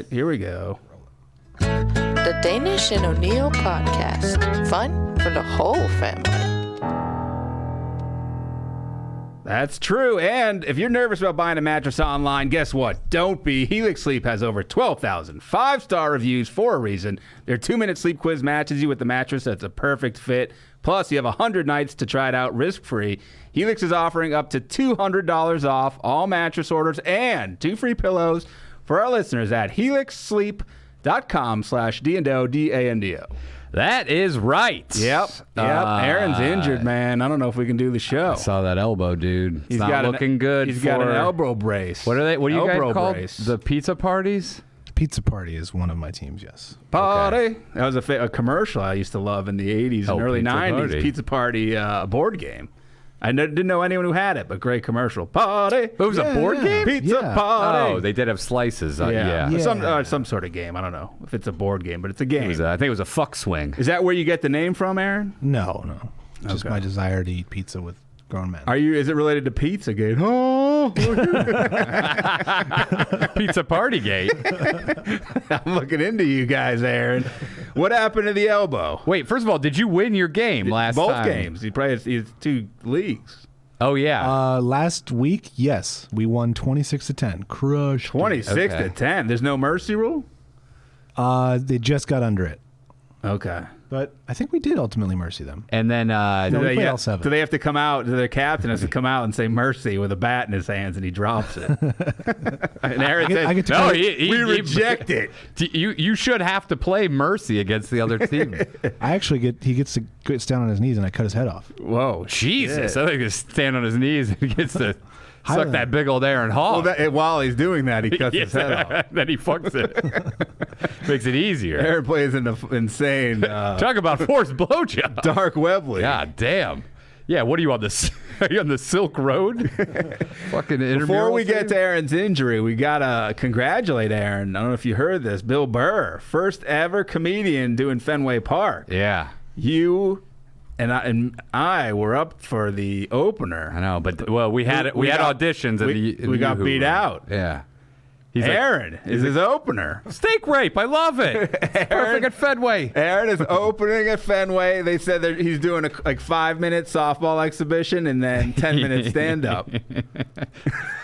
Here we go. The Danish and O'Neill podcast. Fun for the whole family. That's true. And if you're nervous about buying a mattress online, guess what? Don't be. Helix Sleep has over 12,000 5-star reviews for a reason. Their 2-minute sleep quiz matches you with the mattress that's a perfect fit. Plus, you have 100 nights to try it out risk-free. Helix is offering up to $200 off all mattress orders and 2 free pillows for our listeners at helixsleep.com/D&O, D-A-N-D-O. That is right. Yep. Aaron's injured, man. I don't know if we can do the show. I saw that elbow, dude. It's not looking good. He's got an elbow brace. What are they? What do you guys call brace. the pizza parties? Pizza Party is one of my teams, yes. Party. Okay. That was a commercial I used to love in the 80s and early Pizza 90s. Party. Pizza Party board game. I didn't know anyone who had it, but great commercial. Party. It was a board game? Pizza party. Oh, they did have slices. Yeah. Some sort of game. I don't know if it's a board game, but it's a game. I think it was a fuck swing. Is that where you get the name from, Aaron? No. Just Okay. my desire to eat pizza with grown men. Is it related to Pizzagate? Oh. Pizza Party Gate. I'm looking into you guys, Aaron. What happened to the elbow? Wait, first of all, did you win your game last time? Both games. He has 2 leagues. Oh, yeah. Last week, yes, we won 26-10. Crushed. 26 to 10. There's no mercy rule? They just got under it, Okay. but I think we did ultimately mercy them. And then No, we played all 7. Do they have to come out? Do their captain has to come out and say mercy with a bat in his hands, and he drops it? And Aaron says, I get to no, call- we reject it. You should have to play mercy against the other team. he gets down on his knees and I cut his head off. Whoa. Jesus, shit. I think he stand on his knees and he gets to suck Highland. that big old Aaron Hall. Well, while he's doing that, he cuts his head off. Then he fucks it. Makes it easier. Aaron plays an insane Talk about forced blowjob. dark web league. God damn. Yeah, what are you on the? Are you on the Silk Road? Fucking Before intramural we get team? to Aaron's injury, we gotta congratulate Aaron. I don't know if you heard this. Bill Burr, first ever comedian doing Fenway Park. Yeah, You and I were up for the opener. I know, but we had auditions and we got beat out. Yeah, he's Aaron is his opener. like, steak rape. I love it. It's perfect at Fenway. Aaron is opening at Fenway. They said that he's doing a 5-minute softball exhibition and then 10-minute stand-up. We're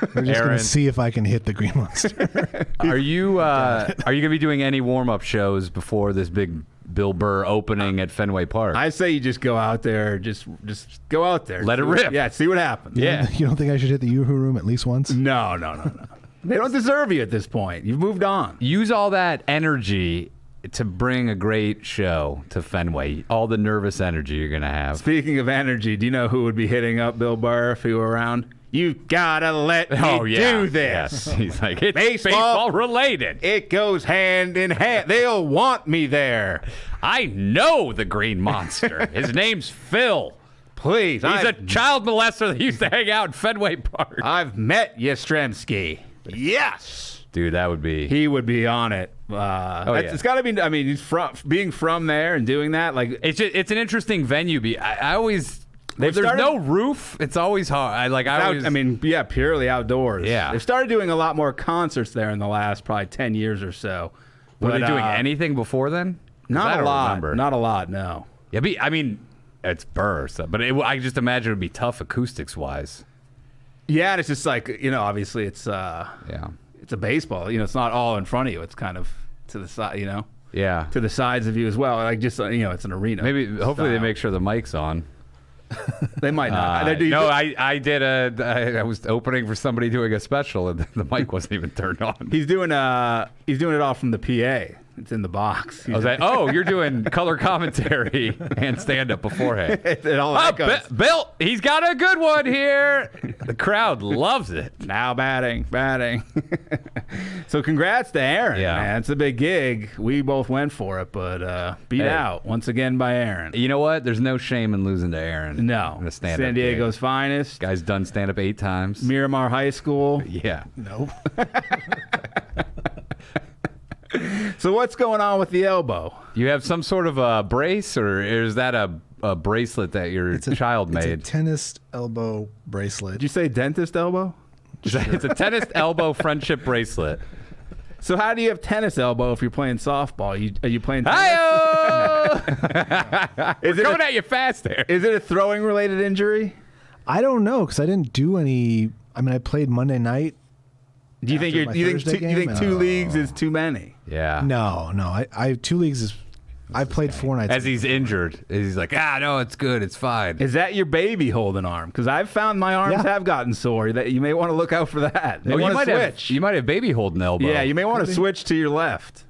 just Aaron. going to see if I can hit the green monster. Are you gonna be doing any warm-up shows before this big Bill Burr opening at Fenway Park? I say you just go out there, just go out there. Let it rip. Yeah, see what happens. Yeah. You don't think I should hit the Yoo-hoo room at least once? No. They don't deserve you at this point. You've moved on. Use all that energy to bring a great show to Fenway. All the nervous energy you're gonna have. Speaking of energy, do you know who would be hitting up Bill Burr if he were around? You gotta let me do this. Yes. He's like, it's Baseball- baseball related. It goes hand in hand. They'll want me there. I know the green monster. His name's Phil. Please. He's a child molester that used to hang out in Fenway Park. I've met Yastrzemski. Yes. Dude, that would be... He would be on it. yeah. It's got to be. I mean, he's being from there and doing that. Like, It's an interesting venue. I always... They've If there's started- no roof, it's always hard. purely outdoors. Yeah. They've started doing a lot more concerts there in the last probably 10 years or so. Were they But, doing anything before then? 'Cause I Not a don't lot. remember. Not a lot. No. Yeah, it's Burr, so, but I just imagine it would be tough acoustics-wise. Yeah, and it's just like, obviously it's Yeah. it's a baseball. It's not all in front of you. It's kind of to the side. Yeah. To the sides of you as well. Like just it's an arena. Hopefully they style. make sure the mic's on. They might not. I was opening for somebody doing a special and the mic wasn't even turned on. He's doing it all from the PA. It's in the box. I was like, you're doing color commentary and stand-up beforehand. It all echoes. Bill, he's got a good one here. The crowd loves it. Now batting. So congrats to Aaron, Yeah. man. It's a big gig. We both went for it, but beat out once again by Aaron. You know what? There's no shame in losing to Aaron. No. In a stand-up San Diego's finest. gig. Guy's done stand-up 8 times. Miramar High School. Yeah. No. So what's going on with the elbow? You have some sort of a brace, or is that a bracelet that your child It's a made? tennis elbow bracelet. Did you say dentist elbow? It's a tennis elbow friendship bracelet. So how do you have tennis elbow if you're playing softball? Are you playing tennis? Hi-oh! Is it Coming at you fast there. Is it a throwing related injury? I don't know because I didn't do any. I mean, I played Monday night. Do you think After my Thursday you think game? two leagues is too many? Yeah. No. I 2 leagues is. I've played 4 nights. As he's injured, he's like, no, it's good, it's fine. Is that your baby holding arm? Because I've found my arms have gotten sore. That you may want to look out for that. They want to switch. You might have baby holding elbow. Yeah, you may want to switch to your left.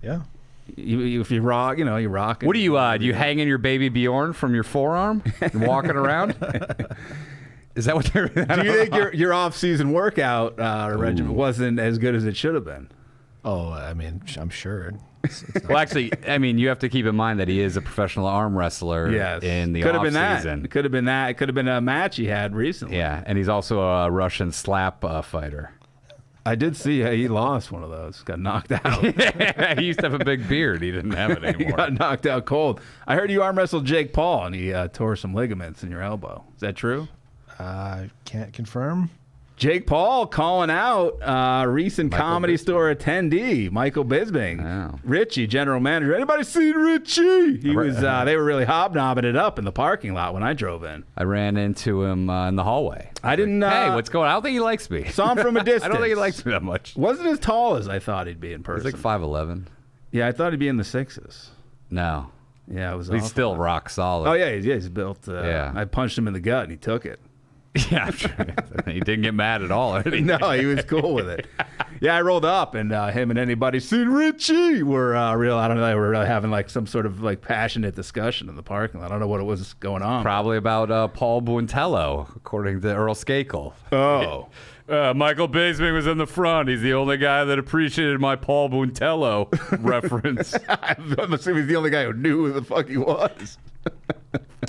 Yeah. If you rock, you rock. What do you do you hang in your baby Bjorn from your forearm and walking around? Is that what they're? Do you think your off-season workout regimen wasn't as good as it should have been? Oh, I mean, I'm sure. Well, actually, I mean, you have to keep in mind that he is a professional arm wrestler. Yes. In the could have off been that. season. It could have been that. It could have been a match he had recently. Yeah, and he's also a Russian slap fighter. I did see he lost one of those. Got knocked out. He used to have a big beard. He didn't have it He anymore. got knocked out cold. I heard you arm wrestled Jake Paul and he tore some ligaments in your elbow. Is that true? Can't confirm. Jake Paul calling out recent Michael Comedy Bisping. Store attendee Michael Bisping. Oh. Richie, general manager. Anybody seen Richie? He was. They were really hobnobbing it up in the parking lot when I drove in. I ran into him in the hallway. I didn't. Hey, what's going on? I don't think he likes me. Saw him from a distance. I don't think he likes me that much. Wasn't as tall as I thought he'd be in person. He's like 5'11". Yeah, I thought he'd be in the 6s. No. Yeah, it was. He's awful. still rock solid. Oh yeah, he's built. Yeah. I punched him in the gut and he took it. Yeah, I'm sure. He didn't get mad at all. No, he was cool with it. Yeah, I rolled up and him and anybody seen Richie were real. I don't know. They were really having like some sort of like passionate discussion in the parking lot. I don't know what it was going on. Probably about Paul Buentello, according to Earl Skakel. Oh. Michael Bisping was in the front. He's the only guy that appreciated my Paul Buentello reference. I'm assuming he's the only guy who knew who the fuck he was.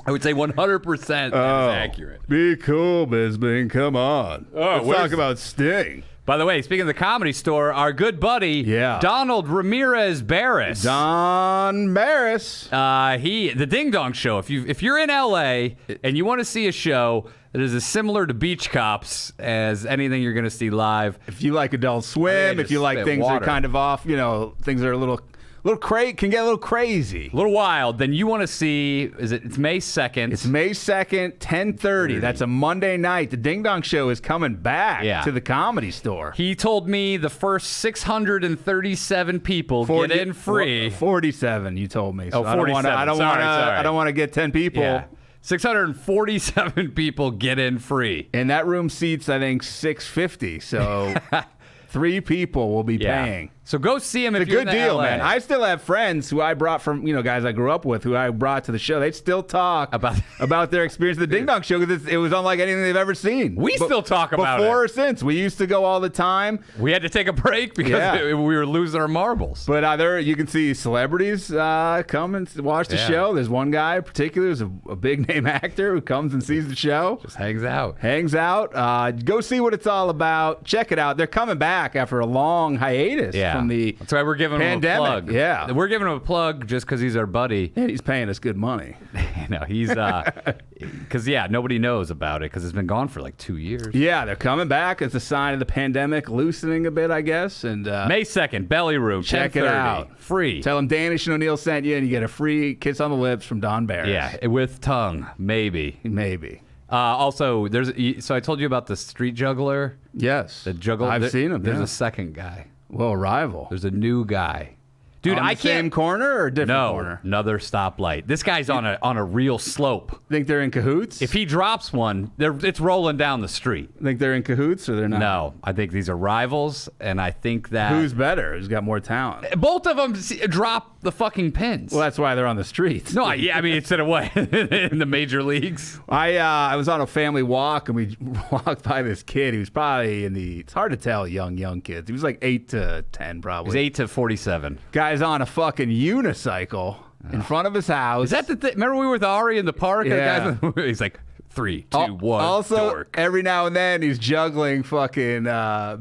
I would say 100% that is accurate. Be cool, Bisping. Come on. Let's talk about Sting. By the way, speaking of the Comedy Store, our good buddy, Donald Ramirez Barris. Don Barris. The Ding Dong Show. If you're in LA and you want to see a show that is as similar to Beach Cops as anything you're going to see live. If you like Adult Swim, if you like things that are kind of off, things that are a little can get a little crazy. A little wild. Then you want to see, it's May 2nd. It's May 2nd, 10:30. That's a Monday night. The Ding Dong Show is coming back to the Comedy Store. He told me the first 637 people get in free. 47, you told me. So 47. I don't want to get 10 people. Yeah. 647 people get in free. And that room seats, I think, 650. So 3 people will be paying. So go see him if it's a you're good in deal, LA. man. I still have friends who I brought from, guys I grew up with who I brought to the show. They still talk about their experience at the Ding Dong Show because it was unlike anything they've ever seen. We still talk about it. Before or since. We used to go all the time. We had to take a break because we were losing our marbles. But you can see celebrities come and watch the show. There's one guy in particular who's a big name actor who comes and sees the show. Just hangs out. Go see what it's all about. Check it out. They're coming back after a long hiatus from the That's why we're giving pandemic. him a plug. Yeah. We're giving him a plug just because he's our buddy. And he's paying us good money. No, he's because nobody knows about it because it's been gone for like 2 years. Yeah, they're coming back. It's a sign of the pandemic loosening a bit, I guess. And May 2nd, Belly Room, check it out. Free. Tell them Danish and O'Neill sent you, and you get a free kiss on the lips from Don Barris. Yeah, with tongue, maybe. Also, so I told you about the street juggler. Yes, the juggler. I've seen him. There's a second guy. Well, rival. There's a new guy. Dude, I can't. Same corner or different corner? Another stoplight. This guy's on a real slope. Think they're in cahoots? If he drops one, it's rolling down the street. Think they're in cahoots or they're not? No, I think these are rivals, and I think that who's better? Who's got more talent? Both of them drop the fucking pins. Well, that's why they're on the streets. No, I mean instead of what in the major leagues. I was on a family walk and we walked by this kid. He was probably it's hard to tell young kids. He was like 8 to 10 probably. He's 8 to 47. Guy's on a fucking unicycle in front of his house. Is that the thing? Remember we were with Ari in the park? Yeah. He's like 3, 2, 1. Also, dork. every now and then he's juggling fucking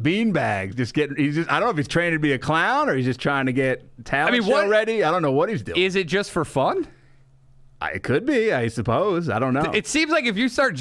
bean bags. I don't know if he's training to be a clown or he's just trying to get talent show ready. I don't know what he's doing. Is it just for fun? It could be, I suppose. I don't know. It seems like if you start,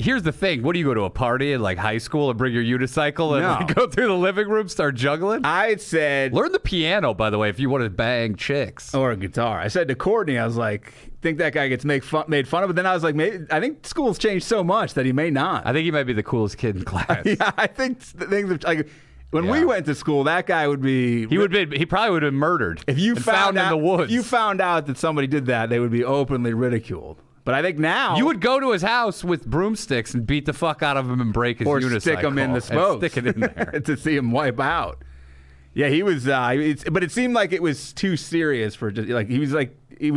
Here's the thing. What do you go to a party in like high school and bring your unicycle and No. like, go through the living room, start juggling? I said, Learn the piano, by the way, if you want to bang chicks. or a guitar. I said to Courtney, I was like, think that guy gets made fun of, but then I was like, maybe, I think school's changed so much that he may not. I think he might be the coolest kid in class. Yeah, I think things are, like when Yeah. we went to school, that guy would be. He probably would have been murdered. If you and found in out, the woods. if you found out that somebody did that, they would be openly ridiculed. But I think now You would go to his house with broomsticks and beat the fuck out of him and break his or unicycle. stick him in the and smoke, stick it in there. to see him wipe out. Yeah, he was. But it seemed like it was too serious for just like he was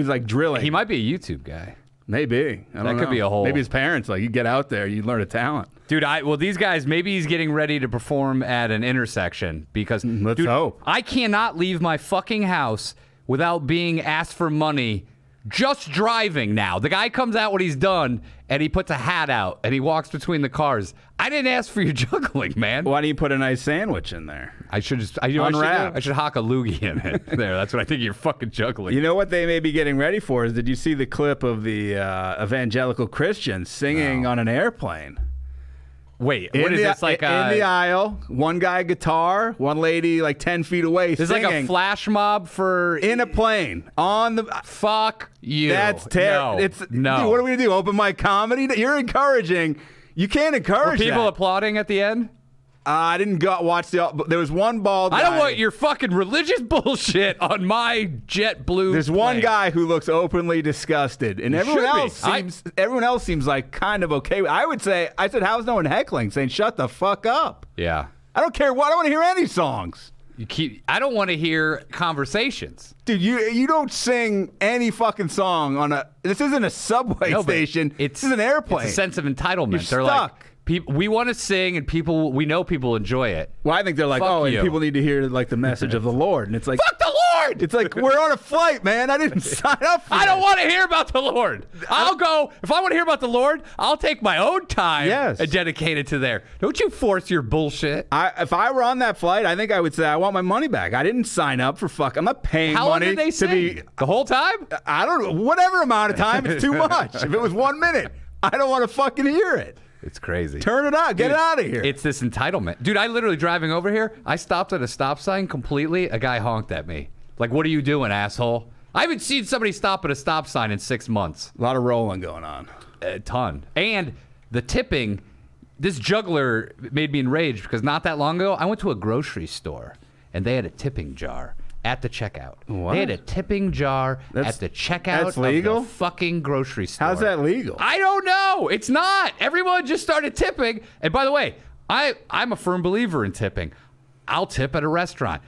like drilling. He might be a YouTube guy. Maybe. I don't know. That could be a whole- Maybe his parents like you get out there, you learn a talent. Dude, these guys, maybe he's getting ready to perform at an intersection because, Let's dude, hope. I cannot leave my fucking house without being asked for money just driving now. The guy comes out when he's done and he puts a hat out and he walks between the cars. I didn't ask for your juggling, man. Why don't you put a nice sandwich in there? I should just, you know what I should Unwrapped. do? I should hock a loogie in it. There, that's what I think you're fucking juggling. You know what they may be getting ready for is, did you see the clip of the evangelical Christians singing on an airplane? Wait, what is this like? in the aisle, one guy guitar, one lady like 10 feet away This is singing like a flash mob for in a plane on the. fuck you. That's terrible. No, It's no. Dude, what are we gonna do? Open mic comedy? You're encouraging. You can't Were encourage people that. applauding at the end? I didn't watch but there was one bald guy. I don't want your fucking religious bullshit on my JetBlue. There's one plane. guy who looks openly disgusted, and everyone should be. everyone else seems like kind of okay. I said, how's no one heckling? Saying, shut the fuck up. Yeah. I don't care what. I don't want to hear any songs. I don't want to hear conversations. Dude, you don't sing any fucking song on a. This isn't a subway No, but station. It's this is an airplane. It's a sense of entitlement. You're They're stuck. like, we want to sing, and we know people enjoy it. Well, I think they're like, Fuck and you. people need to hear like the message of the Lord, and it's like, Fuck the Lord! it's like we're on a flight, man. I didn't sign up for I don't this. want to hear about the Lord. I'll go. If I want to hear about the Lord, I'll take my own time Yes. and dedicate it to there. Don't you force your bullshit. If I were on that flight, I think I would say I want my money back. I didn't sign up for fuck. I'm not paying How long money did they to sing? be. The whole time? I don't know. Whatever amount of time, it's too much. If it was 1 minute, I don't want to fucking hear it. It's crazy. Turn it out. Get it out of here. It's this entitlement. Dude, I literally driving over here, I stopped at a stop sign completely. A guy honked at me. Like, what are you doing, asshole? I haven't seen somebody stop at a stop sign in 6 months. a lot of rolling going on. A ton. And the tipping, this juggler made me enraged because not that long ago, I went to a grocery store and they had a tipping jar at the checkout. What? They had a tipping jar at the checkout that's legal? of the fucking grocery store. How's that legal? I don't know. It's not. Everyone just started tipping. And by the way, I'm a firm believer in tipping. I'll tip at a restaurant.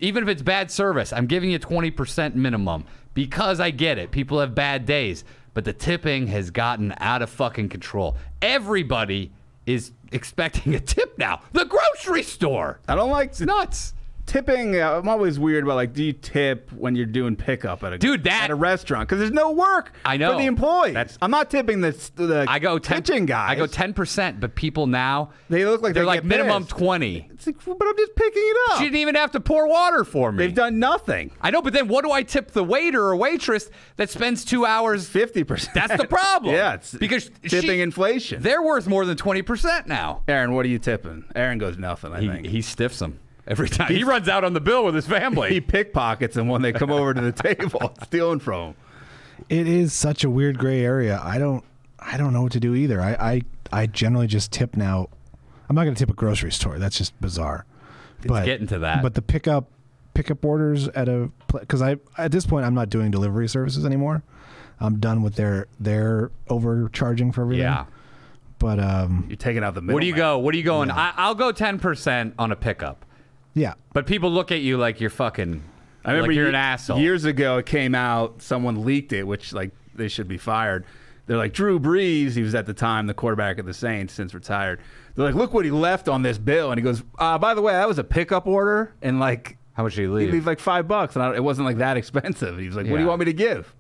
Even if it's bad service, I'm giving you 20% minimum because I get it. People have bad days. But the tipping has gotten out of fucking control. Everybody is expecting a tip now. The grocery store. I don't like It's nuts. tipping. I'm always weird about like, do you tip when you're doing pickup at Dude, a restaurant? Because there's no work I know. for the employees. That's- I'm not tipping the I go 10, kitchen guys. I go 10%, but people now They look like they're they like get minimum pissed. 20. It's like, but I'm just picking it up. She didn't even have to pour water for me. They've done nothing. I know, but then what do I tip the waiter or waitress that spends 2 hours? 50%. That's the problem. Yeah, it's because tipping inflation. They're worth more than 20% now. Aaron, what are you tipping? Aaron goes nothing. I think He stiffs them every time. He runs out on the bill with his family. he pickpockets them when they come over to the table, stealing from them. It is such a weird gray area. I don't know what to do either. I generally just tip now. I'm not going to tip a grocery store. That's just bizarre. But getting to that. But the pickup orders at because at this point I'm not doing delivery services anymore. I'm done with their overcharging for everything. Yeah. But You're taking out the middle. What do you go? What are you going? I'll go 10% on a pickup. yeah. But people look at you like you're fucking. I remember like you're an asshole. Years ago, it came out. Someone leaked it, which like they should be fired. They're like, Drew Brees. He was at the time the quarterback of the Saints, since retired. They're like, look what he left on this bill, and he goes, by the way, that was a pickup order, and like, How much did he he leave? leave like $5, and it wasn't like that expensive. He was like, what do you Yeah. want me to give?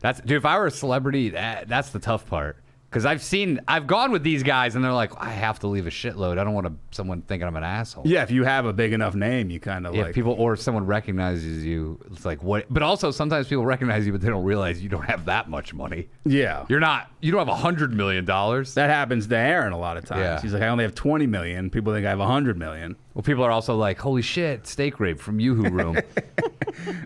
Dude. If I were a celebrity, that's the tough part. Because I've gone with these guys, and they're like, I have to leave a shitload. I don't want someone thinking I'm an asshole. Yeah, if you have a big enough name, you kind of If people or if someone recognizes you, it's like what? But also sometimes people recognize you, but they don't realize you don't have that much money. Yeah. You don't have $100 million. That happens to Aaron a lot of times. Yeah. He's like, I only have 20 million. People think I have 100 million. Well, people are also like, holy shit, steak rape from Yoo-Hoo Room.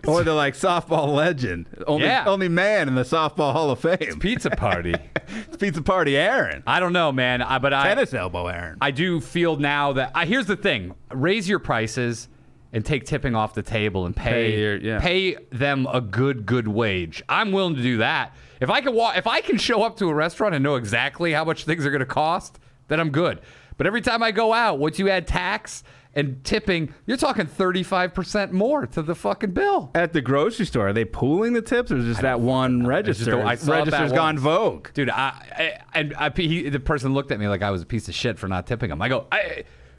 Or they're like softball legend. Only man in the softball Hall of Fame. Pizza party. It's pizza party Aaron. I don't know, man. Tennis elbow Aaron. I do feel now that here's the thing: raise your prices and take tipping off the table and pay them a good wage. I'm willing to do that. If I can show up to a restaurant and know exactly how much things are going to cost, then I'm good. But every time I go out, once you add tax and tipping, you're talking 35% more to the fucking bill. At the grocery store, are they pooling the tips, or is just that one register? Register's gone vogue. Dude, the person looked at me like I was a piece of shit for not tipping them. I go,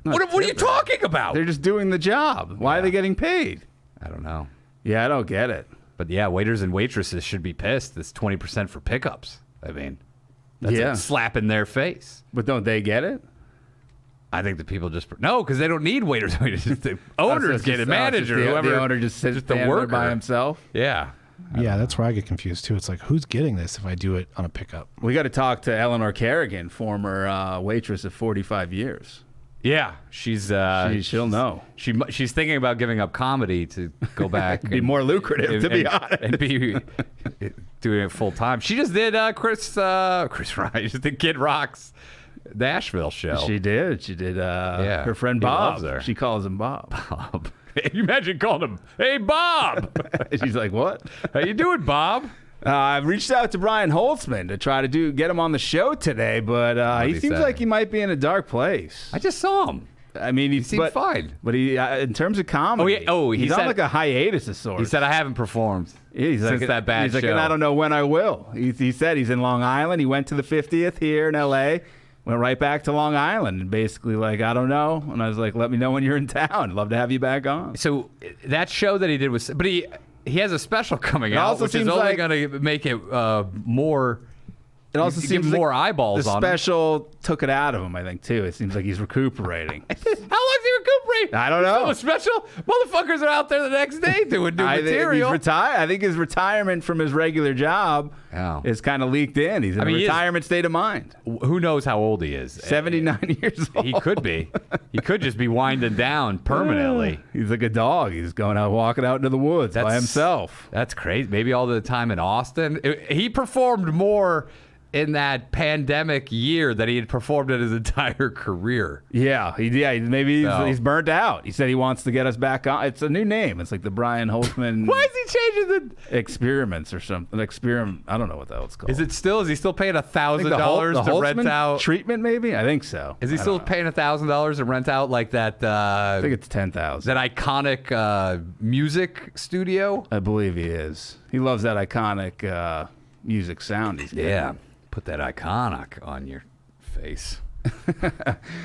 what are you talking about? They're just doing the job. Why are they getting paid? I don't know. Yeah, I don't get it. But yeah, waiters and waitresses should be pissed. It's 20% for pickups. I mean, that's a slap in their face. But don't they get it? I think the people no, because they don't need waiters. The owners get it, manager, whoever. The owner just sits the worker by himself. Yeah. Yeah, that's where I get confused too. It's like, who's getting this if I do it on a pickup? We got to talk to Eleanor Kerrigan, former waitress of 45 years. Yeah, she'll know. She's thinking about giving up comedy to go back. It'd be more lucrative, to be honest. And be doing it full time. She just did Chris Rock. She just did Kid Rock's Nashville show. She did. Her friend Bob. Loves her. She calls him Bob. Bob. You imagine calling him, hey, Bob. She's like, what? How you doing, Bob? I've reached out to Brian Holtzman to try to get him on the show today, but he seems like he might be in a dark place. I just saw him. I mean, he seemed fine. But he, in terms of comedy, he's on like a hiatus of sorts. He said, I haven't performed since that bad He's show. like, and I don't know when I will. He said he's in Long Island. He went to the 50th here in L.A., went right back to Long Island, and basically like, I don't know. And I was like, let me know when you're in town. Love to have you back on. So that show that he did was, but he has a special coming out, which is only going to make it more. It also seems more eyeballs on him. The special took it out of him, I think, too. It seems like he's recuperating. How long is he recuperating? I don't know. A special? Motherfuckers are out there the next day doing new material. I think his retirement from his regular job is kind of leaked in. He's in a retirement state of mind. Who knows how old he is? 79 years old. He could be. He could just be winding down permanently. He's like a dog. He's going out, walking out into the woods by himself. That's crazy. Maybe all the time in Austin. He performed more in that pandemic year that he had performed in his entire career. Maybe he's burnt out. He said he wants to get us back on. It's a new name. It's like the Brian Holtzman. Why is he changing the experiments or something? Experiment. I don't know what the hell it's called. Is he still paying $1,000 to rent out treatment? Maybe I think so. Is he still paying $1,000 to rent out like that? I think it's $10,000. That iconic music studio. I believe he is. He loves that iconic music sound. He's getting. Yeah. Put that iconic on your face.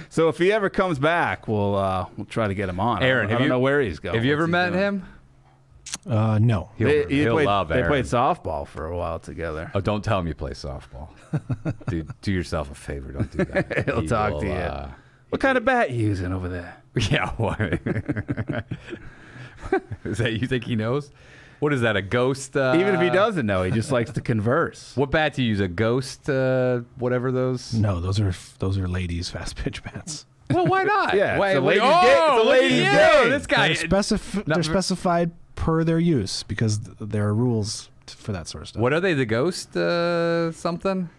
So if he ever comes back, we'll try to get him on. Aaron, I don't know where he's going. Have you ever met him? No. He'll love Aaron. They played softball for a while together. Oh, don't tell him you play softball. Dude, do yourself a favor. Don't do that. He'll talk to you. What kind of bat you using over there? Yeah. Why? Is that you think he knows? What is that, a ghost? Even if he doesn't know, he just likes to converse. What bat do you use? A ghost, whatever those? No, those are ladies' fast pitch bats. Well, why not? Yeah, why, it's a ladies' game. It's a ladies' game. This guy. They're specified per their use because there are rules for that sort of stuff. What are they? The ghost something?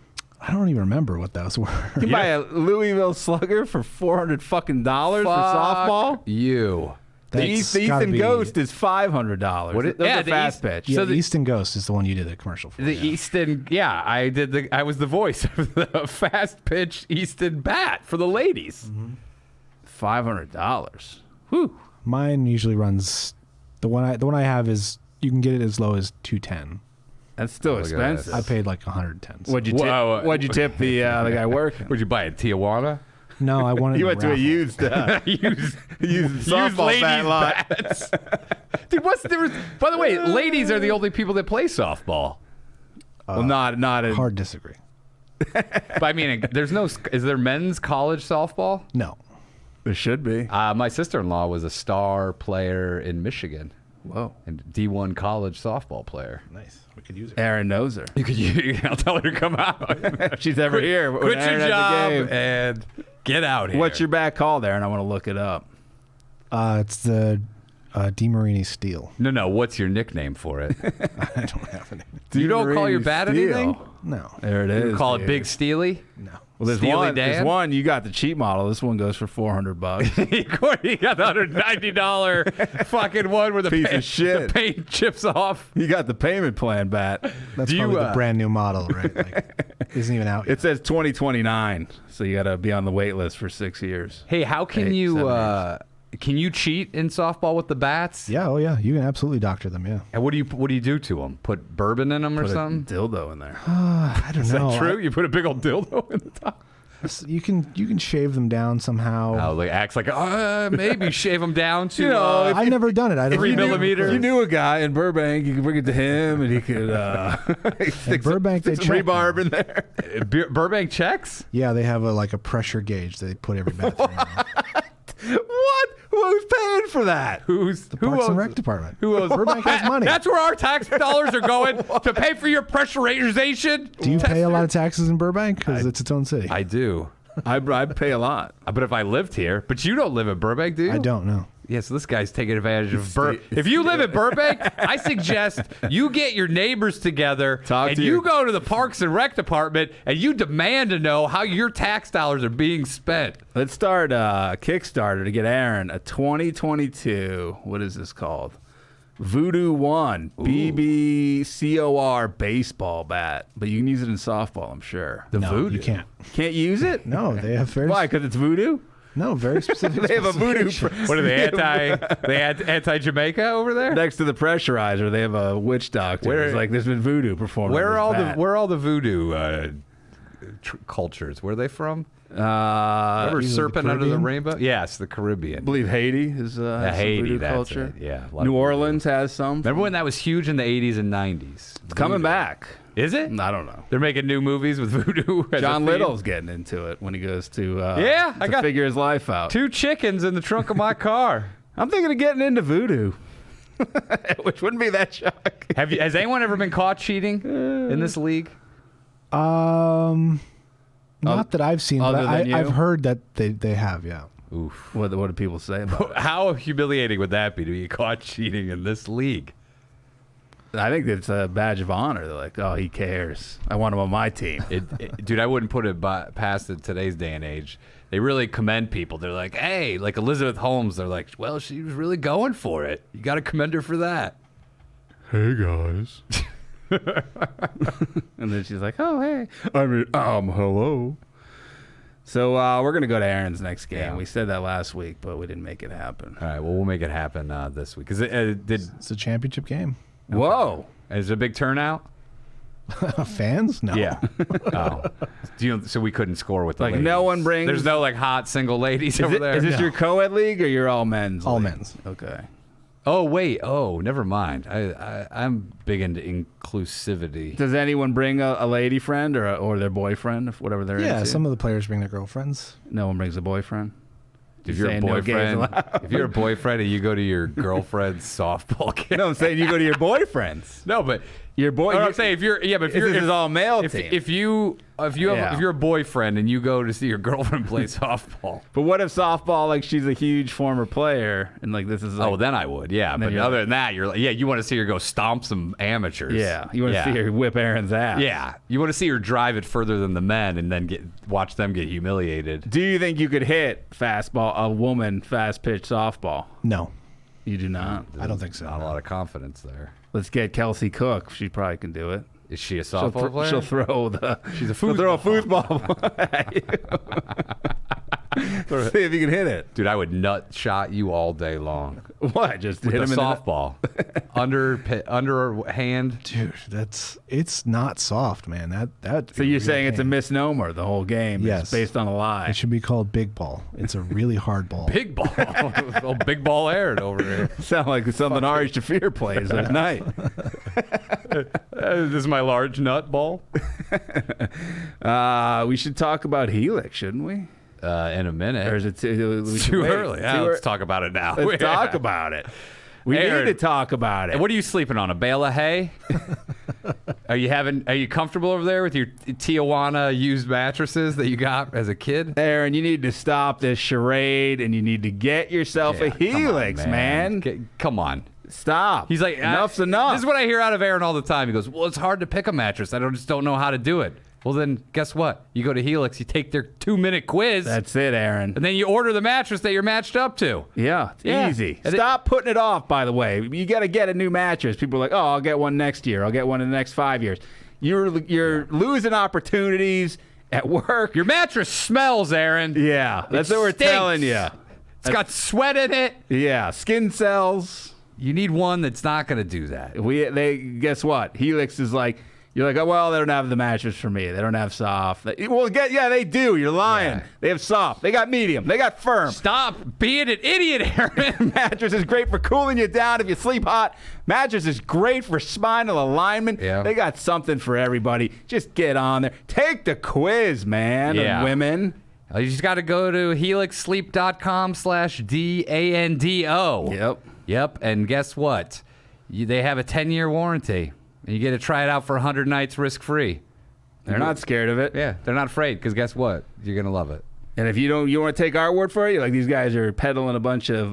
I don't even remember what those were. You can buy a Louisville Slugger for $400 for softball. You. The Easton Ghost is $500. What is, Those are fast pitch. Yeah, so the Easton Ghost is the one you did the commercial for. Easton, I was the voice of the fast pitch Easton bat for the ladies. Mm-hmm. $500. Whew. Mine usually runs. The one I have is you can get it as low as $210. That's still expensive. I paid like $110. What'd you tip the guy working? Would you buy it, Tijuana? No, I wanted. You went to a used softball bat lot. Dude, what's the difference? By the way, ladies are the only people that play softball. Well, not hard disagree. But I mean, there's no. Is there men's college softball? No. There should be. My sister-in-law was a star player in Michigan Whoa. and D1 college softball player. Nice. We could use it. Aaron knows her. I'll tell her to come out. If she's ever here. when Quit Aaron your has a job game. and get out here. What's your back called, Aaron? I want to look it up. It's the DeMarini Steel. No. What's your nickname for it? I don't have any. You don't call your bat Steel. anything? No. There it is. You call it dude. Big Steely? No. Well, there's Steely one. There's Dan? one. You got the cheap model. This one goes for $400. You got the $190 fucking one where the Piece of paint, shit. the paint chips off. You got the payment plan bat. That's Do you, probably the brand new model, right? Like, isn't even out yet. It says 2029, so you got to be on the wait list for 6 years. Hey, how can 7 you years. can you cheat in softball with the bats? Yeah, oh yeah. You can absolutely doctor them, yeah. And what do you do to them? Put bourbon in them or Put a something? dildo in there. I don't Is know. that true? You put a big old dildo in the top. You can shave them down somehow. Oh, like acts like maybe shave them down to You know, if I've never done it. I don't 3 you knew- millimeters. If you knew a guy in Burbank, you could bring it to him, and he could stick Burbank, some they check rebarb in there. Burbank checks. Yeah, they have a pressure gauge they put every bathroom in. What? Who's paying for that? Who Parks and owns Rec department. Who owns Burbank has money. That's where our tax dollars are going to pay for your pressurization. Do you pay a lot of taxes in Burbank? Because it's its own city. I do. I pay a lot. But if I lived here, but you don't live in Burbank, do you? I don't know. Yeah, so this guy's taking advantage of Burbank. If you live in Burbank, I suggest you get your neighbors together Talk and to you your- go to the Parks and Rec department and you demand to know how your tax dollars are being spent. Let's start a Kickstarter to get Aaron a 2022. What is this called? Voodoo 1 BBCOR baseball bat, but you can use it in softball, I'm sure. The No, voodoo. you can't. Can't use it? No, they have very Why? Because it's voodoo? no very specific. They have a voodoo. specifications. What are they anti Jamaica over there? Next to the pressurizer, they have a witch doctor. Where- It's like there's been voodoo performed. Where are on this bat. where are all the voodoo cultures? Where are they from? Remember Either the Serpent Under the Caribbean? Rainbow? Yes, the I Caribbean. believe Haiti is some Haiti, voodoo that's culture. it. Yeah, a lot of New voodoo. Orleans has some. Remember when that was huge in the 80s and 90s? It's coming back. Is it? I don't know. They're making new movies with voodoo. as a John theme? Little's getting into it when he goes to Yeah, I to got figure his life out. 2 chickens in the trunk of my car. I'm thinking of getting into voodoo, which wouldn't be that shocking. Has anyone ever been caught cheating in this league? Not that I've seen, but other than you? I've heard that they have. Yeah. Oof. What do people say about it? How humiliating would that be to be caught cheating in this league? I think it's a badge of honor. They're like, oh, he cares. I want him on my team. Dude, I wouldn't put it past it today's day and age. They really commend people. They're like, hey, like Elizabeth Holmes. They're like, well, she was really going for it. You got to commend her for that. Hey guys. And then she's like, oh, hey. Hello. So we're going to go to Aaron's next game. Yeah. We said that last week, but we didn't make it happen. All right, well, we'll make it happen this week. Is it It's a championship game. Whoa. is it a big turnout? Fans? No. Yeah. Oh. So we couldn't score with the Like, ladies. no one brings- There's no like hot single ladies over there. Is this your co-ed league or your all men's? All league? men's. Okay. Oh wait. Oh, never mind. I'm big into inclusivity. Does anyone bring a lady friend or their boyfriend, whatever they're Yeah, into? some of the players bring their girlfriends. No one brings a boyfriend. If you're a saying no gays boyfriend, allowed. if you're a boyfriend and you go to your girlfriend's softball game. No, I'm saying you go to your boyfriends. No, but Your boy. no, I'm saying if you're but if This you're is all male team. if you're a boyfriend and you go to see your girlfriend play softball. But what if softball, like she's a huge former player, and like this is like, Oh, then I would, yeah. then But you're other like- than that, you're like, yeah, you want to see her go stomp some amateurs. yeah, you want to Yeah. see her whip Aaron's ass. Yeah, you want to see her drive it further than the men, and then watch them get humiliated. Do you think you could hit a woman fast pitch softball? No, You do not. I don't think so. Not a lot of confidence there. Let's get Kelsey Cook. She probably can do it. Is she a softball player? She'll throw the. She's a she'll throw a foosball at you. See if you can hit it. Dude, I would nut shot you all day long. What? Just With hit a him in the softball. Underhand. Dude, it's not soft, man. That. So you're saying it's a misnomer? The whole game is Yes. based on a lie. It should be called big ball. It's a really hard ball. Big ball. Oh, big ball Aaron over here. Sound like something Ari Shafir plays at night. This is my large nut ball. We should talk about Helix, shouldn't we? In a minute. Or is it too early? Yeah, let's talk about it now. Let's talk about it. We Aaron, need to talk about it. What are you sleeping on? A bale of hay? Are you comfortable over there with your Tijuana used mattresses that you got as a kid? Aaron, you need to stop this charade and you need to get yourself a Helix, man. Come on. Stop. He's like, enough's enough. This is what I hear out of Aaron all the time. He goes, well, it's hard to pick a mattress. I just don't know how to do it. Well, then guess what? You go to Helix, you take their 2-minute quiz. That's it, Aaron. And then you order the mattress that you're matched up to. Yeah, it's easy. Stop putting it off, by the way. You got to get a new mattress. People are like, oh, I'll get one next year. I'll get one in the next 5 years. You're losing opportunities at work. Your mattress smells, Aaron. Yeah, that's what we're telling you. It's got sweat in it. Yeah, skin cells. You need one that's not going to do that. Guess what? Helix is like, you're like, oh, well, they don't have the mattress for me. They don't have soft. They do. You're lying. Yeah. They have soft. They got medium. They got firm. Stop being an idiot, Aaron. Mattress is great for cooling you down if you sleep hot. Mattress is great for spinal alignment. Yeah. They got something for everybody. Just get on there. Take the quiz, man, Yeah. and women. You just got to go to helixsleep.com/DANDO. Yep. And guess what? They have a 10-year warranty. And you get to try it out for 100 nights risk-free. They're not scared of it. Yeah, they're not afraid because guess what? You're going to love it. And if you want to take our word for it, like these guys are peddling a bunch of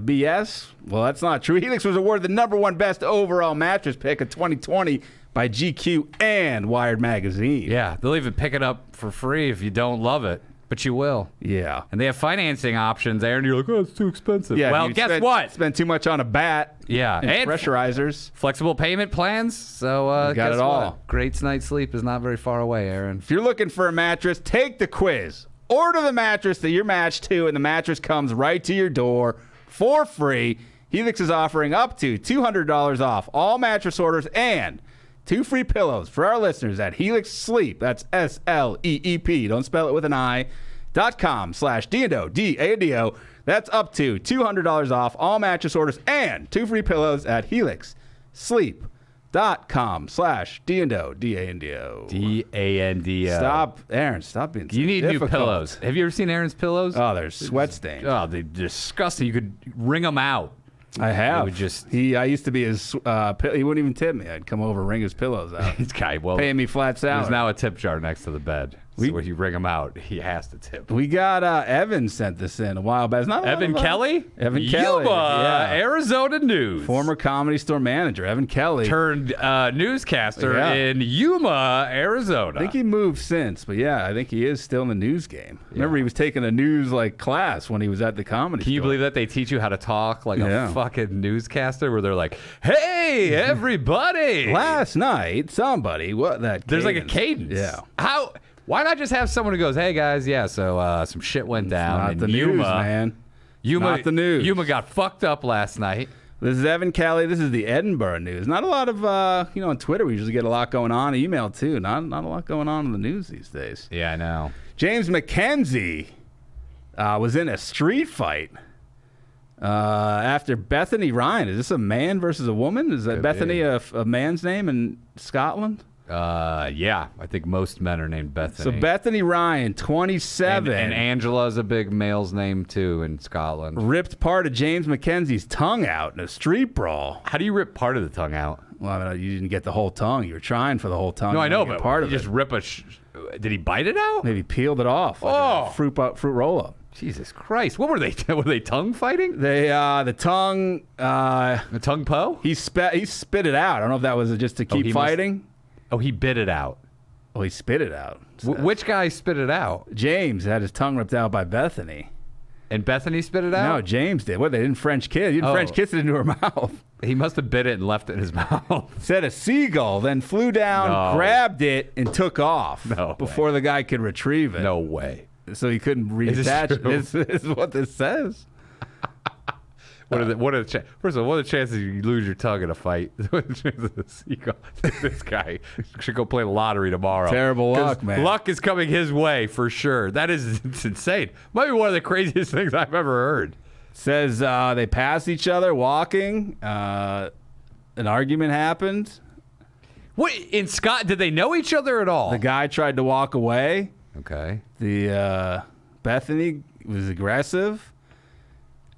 BS. Well, that's not true. Helix was awarded the #1 best overall mattress pick of 2020 by GQ and Wired Magazine. Yeah, they'll even pick it up for free if you don't love it. But you will. Yeah. And they have financing options, Aaron. You're like, oh, it's too expensive. Yeah, well, guess what? Spend too much on a bat. Yeah. And pressurizers. Flexible payment plans. So got guess it all. What? Great night's sleep is not very far away, Aaron. If you're looking for a mattress, take the quiz. Order the mattress that you're matched to, and the mattress comes right to your door for free. Helix is offering up to $200 off all mattress orders and 2 free pillows for our listeners at Helix Sleep. That's SLEEP. Don't spell it with an I. .com/D&O, D-A-D-O. That's up to $200 off all mattress orders and 2 free pillows at helixsleep.com/D&O, D-A-N-D-O. D-A-N-D-O. Stop, Aaron, stop being so You need difficult. new pillows. Have you ever seen Aaron's pillows? Oh, they're sweat stained. Oh, they're disgusting. You could wring them out. I have. would just- I used to be his, he wouldn't even tip me. I'd come over, wring his pillows out. This guy, well, Paying me flat salary. there's now a tip jar next to the bed. So when you wring them out, he has to tip. We got Evan sent this in a while back. It's not a lot Evan of, Kelly? Evan Kelly. Yuma, Yeah. Arizona News. Former Comedy Store manager, Evan Kelly. Turned newscaster Yeah. in Yuma, Arizona. I think he moved since, but yeah, I think he is still in the news game. Remember, he was taking a news class when he was at the Comedy Can you Store. believe that they teach you how to talk like Yeah. a fucking newscaster where they're like, hey, everybody. Last night, somebody, what that? There's like a cadence. Yeah. Why not just have someone who goes, hey, guys, yeah, so some shit went down Not in the Yuma. news, man. Yuma, Not the news. Yuma got fucked up last night. This is Evan Kelly. This is the Edinburgh news. Not a lot of, on Twitter, we usually get a lot going on. Email, too. Not a lot going on in the news these days. Yeah, I know. James McKenzie was in a street fight after Bethany Ryan. Is this a man versus a woman? Is that Could Bethany be. a man's name in Scotland? Yeah, I think most men are named Bethany. So Bethany Ryan, 27. And Angela's a big male's name, too, in Scotland. ripped part of James McKenzie's tongue out in a street brawl. How do you rip part of the tongue out? Well, I mean, you didn't get the whole tongue. You were trying for the whole tongue. No, I You know, didn't get but part you of just it. rip a... Did he bite it out? Maybe peeled it off. Like Oh. a fruit roll-up. Jesus Christ. What were they? Were they tongue fighting? The tongue, The tongue po? he spit it out. I don't know if that was just to keep he must- fighting. Oh, he bit it out. Well, he spit it out. Which guy spit it out? James had his tongue ripped out by Bethany. And Bethany spit it out? No, James did. What, they didn't French kiss? You didn't Oh. French kiss it into her mouth. He must have bit it and left it in his mouth. Said a seagull then flew down, No. grabbed it, and took off No before the guy could retrieve it. No way. So he couldn't this reattach it. true? This is what this says. What are the first of all, what are the chances you lose your tongue in a fight? What are the chances of the seagull? This guy should go play the lottery tomorrow. Terrible 'Cause luck, man. Luck is coming his way for sure. That is it's insane. Might be one of the craziest things I've ever heard. Says they passed each other walking. An argument happened. What in Scott? Did they know each other at all? The guy tried to walk away. Okay. The Bethany was aggressive.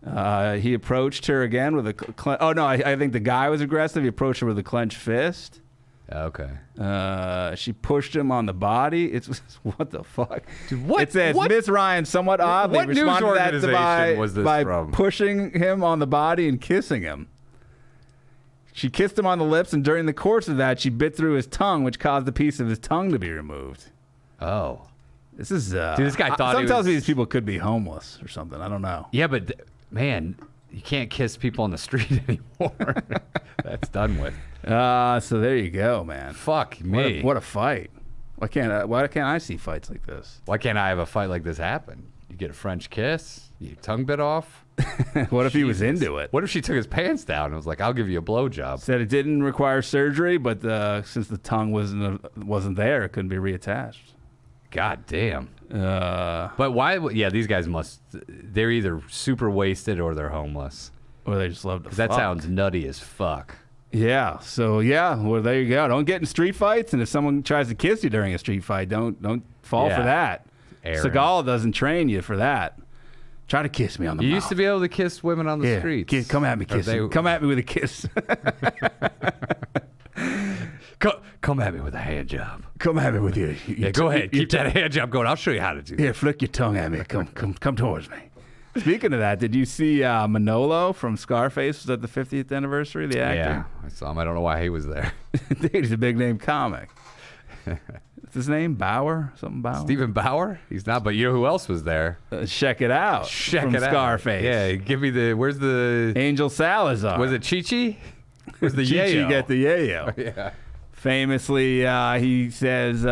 He approached her again with a. I think the guy was aggressive. He approached her with a clenched fist. Okay. She pushed him on the body. It's what the fuck? Dude, what? It says Miss Ryan somewhat oddly what news responded to that organization was this by from? pushing him on the body and kissing him. She kissed him on the lips, and during the course of that, she bit through his tongue, which caused a piece of his tongue to be removed. Oh. This is. Dude, this guy thought Some he tells was- me these people could be homeless or something. I don't know. Yeah, but man, you can't kiss people on the street anymore. That's done with. So there you go, man. Fuck me. What a fight. Why can't I see fights like this? Why can't I have a fight like this happen? You get a French kiss, your tongue bit off. What if he was into it? What if she took his pants down and was like, "I'll give you a blowjob"? Said it didn't require surgery, but since the tongue wasn't there, it couldn't be reattached. God damn. Or But why? Yeah, these guys they're either super wasted or they're homeless. they just love to 'Cause that fuck. sounds nutty as fuck. Yeah. So yeah. Well, there you go. Don't get in street fights, and if someone tries to kiss you during a street fight, don't fall Yeah. for that. Aaron. Seagal doesn't train you for that. Try to kiss me on the You mouth. used to be able to kiss women on the Yeah, streets. come at me, Or kiss. Come at me with a kiss. Come at me with a hand job. Come at me with your. Yeah, go ahead. Keep that hand job going. I'll show you how to do it. Yeah, flick your tongue at me. Come towards me. Speaking of that, did you see Manolo from Scarface was at the 50th anniversary? The actor. Yeah, I saw him. I don't know why he was there. Dude, he's a big name comic. What's his name? Bauer? Something Bauer? Stephen Bauer? He's not, but you know who else was there? Check it out. Check from it out. Scarface. Yeah, give me where's the, Angel Salazar. was it Chi-Chi? Was the Chi-Chi yayo? get the yayo. Yeah. Famously, he says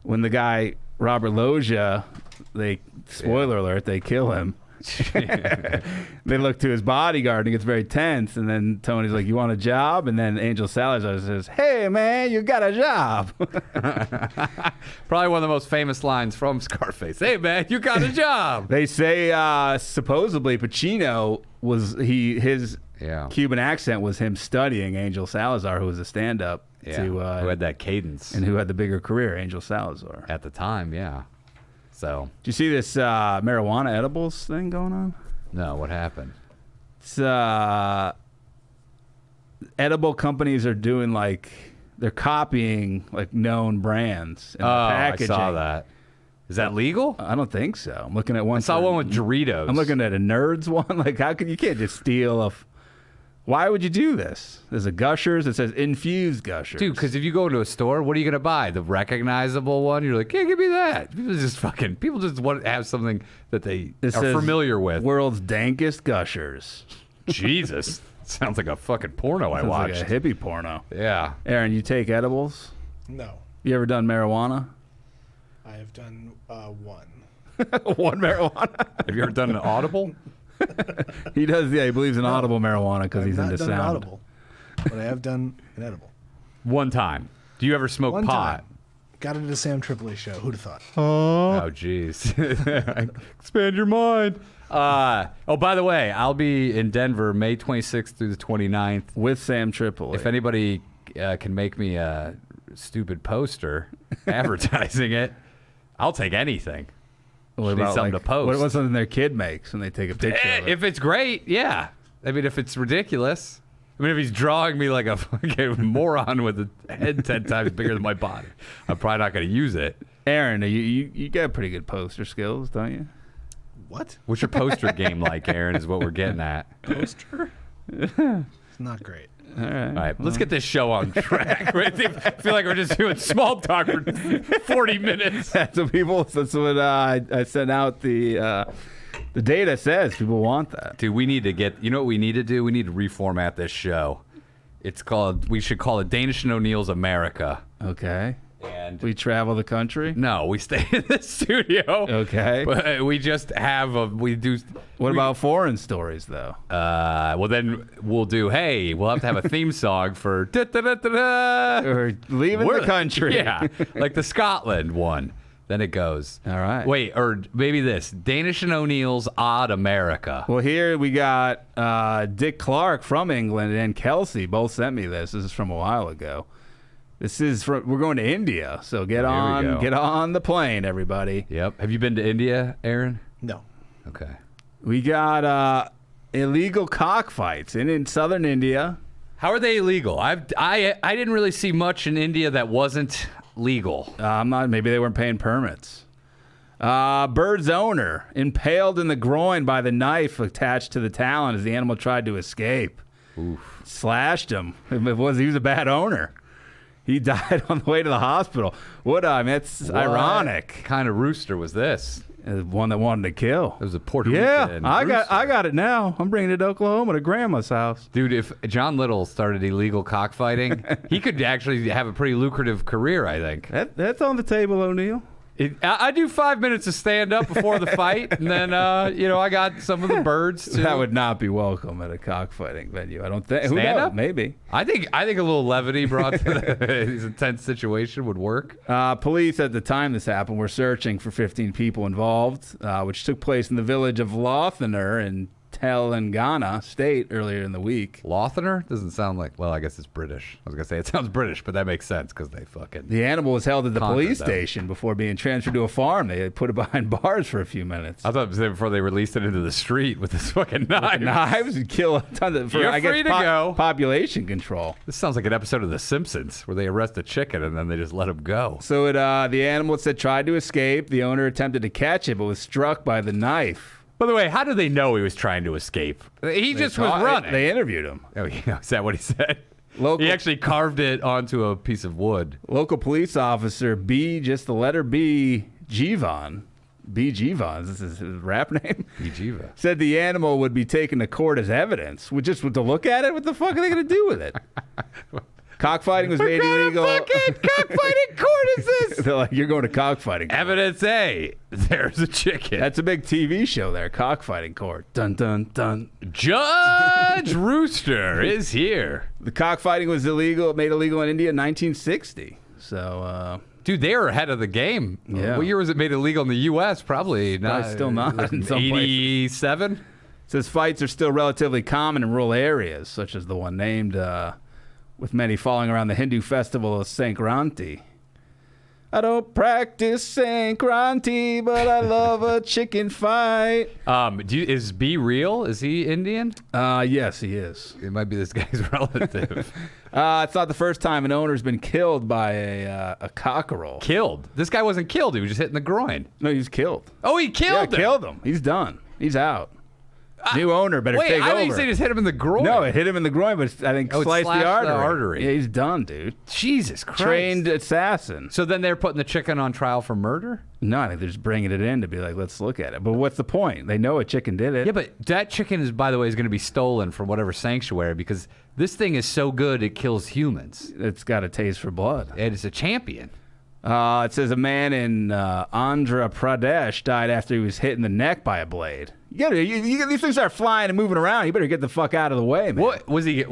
when the guy Robert Loggia, spoiler alert, they kill him. They look to his bodyguard and it gets very tense, and then Tony's like, "You want a job?" And then Angel Salazar says, "Hey man, you got a job." Probably one of the most famous lines from Scarface. Hey man, you got a job. They say supposedly Pacino was his Yeah. Cuban accent was him studying Angel Salazar, who was a stand-up Yeah. who Who had that cadence and who had the bigger career, Angel Salazar. at the time? Yeah. So Do you see this marijuana edibles thing going on? no, what happened? It's edible companies are doing they're copying known brands in Oh, the I packaging. saw that. Is that legal? I don't think so. I'm looking at one. I saw one with Doritos. I'm looking at a Nerds one. How could you can't just steal a? Why would you do this? There's a Gushers. It says infused Gushers. Dude, because if you go into a store, what are you gonna buy? The recognizable one? You're like, yeah, give me that. People just want to have something that they It are says familiar with. World's dankest Gushers. Jesus, sounds like a fucking porno I Sounds like watched. a hippie porno. Yeah. Aaron, you take edibles? No, You ever done marijuana? I have done one. One marijuana. Have you ever done an audible? He does. Yeah, he believes in audible marijuana because he's I've into not done an sound. audible, but I have done an edible. One time. Do you ever smoke One pot? time. Got it at a Sam Tripoli show. Who'd have thought? Oh, jeez. Expand your mind. Oh, by the way, I'll be in Denver May 26th through the 29th. With Sam Tripoli. If anybody can make me a stupid poster advertising it, I'll take anything. What Just need something to post. What's something their kid makes and they take a picture of it? If it's great, yeah. I mean, if it's ridiculous. I mean, if he's drawing me like a fucking moron with a head 10 times bigger than my body, I'm probably not going to use it. Aaron, you got pretty good poster skills, don't you? What? What's your poster game like, Aaron, is what we're getting at. Poster? It's not great. All right. All right, let's get this show on track. I feel like we're just doing small talk for 40 minutes. That's what I sent out the data says. People want that. Dude, we need to get, you know what we need to do? We need to reformat this show. We should call it Danish and O'Neill's America. Okay. And We travel the country. no, we stay in the studio. Okay. But we just have What about foreign stories though? well then we'll have to have a theme song for da-da-da-da-da. Or leaving We're- the country. Yeah, like the Scotland one. Then it goes. All right. Wait, or maybe this. Danish and O'Neill's Odd America. Well, here we got Dick Clark from England and Kelsey both sent me this. This is from a while ago. This is we're going to India, so get on the plane, everybody. Yep. Have you been to India, Aaron? No. Okay. We got illegal cockfights in southern India. How are they illegal? I didn't really see much in India that wasn't legal. Maybe they weren't paying permits. Bird's owner impaled in the groin by the knife attached to the talon as the animal tried to escape. Oof. Slashed him. He was a bad owner. He died on the way to the hospital. That's ironic. What kind of rooster was this? One that wanted to kill. It was a Puerto Rican Yeah, I rooster. got it now. I'm bringing it to Oklahoma to Grandma's house. Dude, if John Little started illegal cockfighting, he could actually have a pretty lucrative career, I think. That's on the table, O'Neill. I do 5 minutes of stand up before the fight, and then I got some of the birds too. That would not be welcome at a cockfighting venue. I don't think. Who Stand knows? up? Maybe. I think a little levity brought to this intense situation would work. Police at the time this happened were searching for 15 people involved, which took place in the village of Lothaner in Telangana state earlier in the week. Lothaner doesn't sound like. Well, I guess it's British. I was gonna say it sounds British, but that makes sense because they fucking. The animal was held at the Conquered police them. station before being transferred to a farm. They put it behind bars for a few minutes. I thought it was before they released it into the street with this fucking knife. Knives would kill a ton of. You're free to go. Population control. This sounds like an episode of The Simpsons where they arrest a chicken and then they just let him go. So the animal said tried to escape. The owner attempted to catch it, but was struck by the knife. By the way, how did they know he was trying to escape? He just was running. They interviewed him. Oh, yeah. Is that what he said? Local- He actually carved it onto a piece of wood. Local police officer just the letter B, Jivan. B. Jivan, is this his rap name? Jiva. Said the animal would be taken to court as evidence. With to look at it? What the fuck are they going to do with it? Cockfighting was made illegal. What kind of fucking cockfighting court is this? They're like, you're going to cockfighting court. Evidence A. There's a chicken. That's a big TV show there, cockfighting court. Dun, dun, dun. Judge Rooster is here. The cockfighting was made illegal in India in 1960. So, Dude, they were ahead of the game. Yeah. What year was it made illegal in the U.S.? Probably not. still not in some 87? says fights are still relatively common in rural areas, such as the one named, with many falling around the Hindu festival of Sankranti. I don't practice Sankranti, but I love a chicken fight. Is B real? Is he Indian? Yes, he is. It might be this guy's relative. It's not the first time an owner's been killed by a cockerel. Killed. This guy wasn't killed. He was just hit in the groin. No, he's killed. Oh, he killed him. Killed him. He's done. He's out. New owner better take over. I think they just hit him in the groin. No, it hit him in the groin, but I think it sliced slashed the artery. Yeah, he's done, dude. Jesus Christ. Trained assassin. So then they're putting the chicken on trial for murder? No, I think they're just bringing it in to be like, let's look at it. But what's the point? They know a chicken did it. Yeah, but that chicken is, by the way, is going to be stolen from whatever sanctuary because this thing is so good it kills humans. It's got a taste for blood. And it's a champion. It says a man in Andhra Pradesh died after he was hit in the neck by a blade. These things start flying and moving around. You better get the fuck out of the way, man. What was he?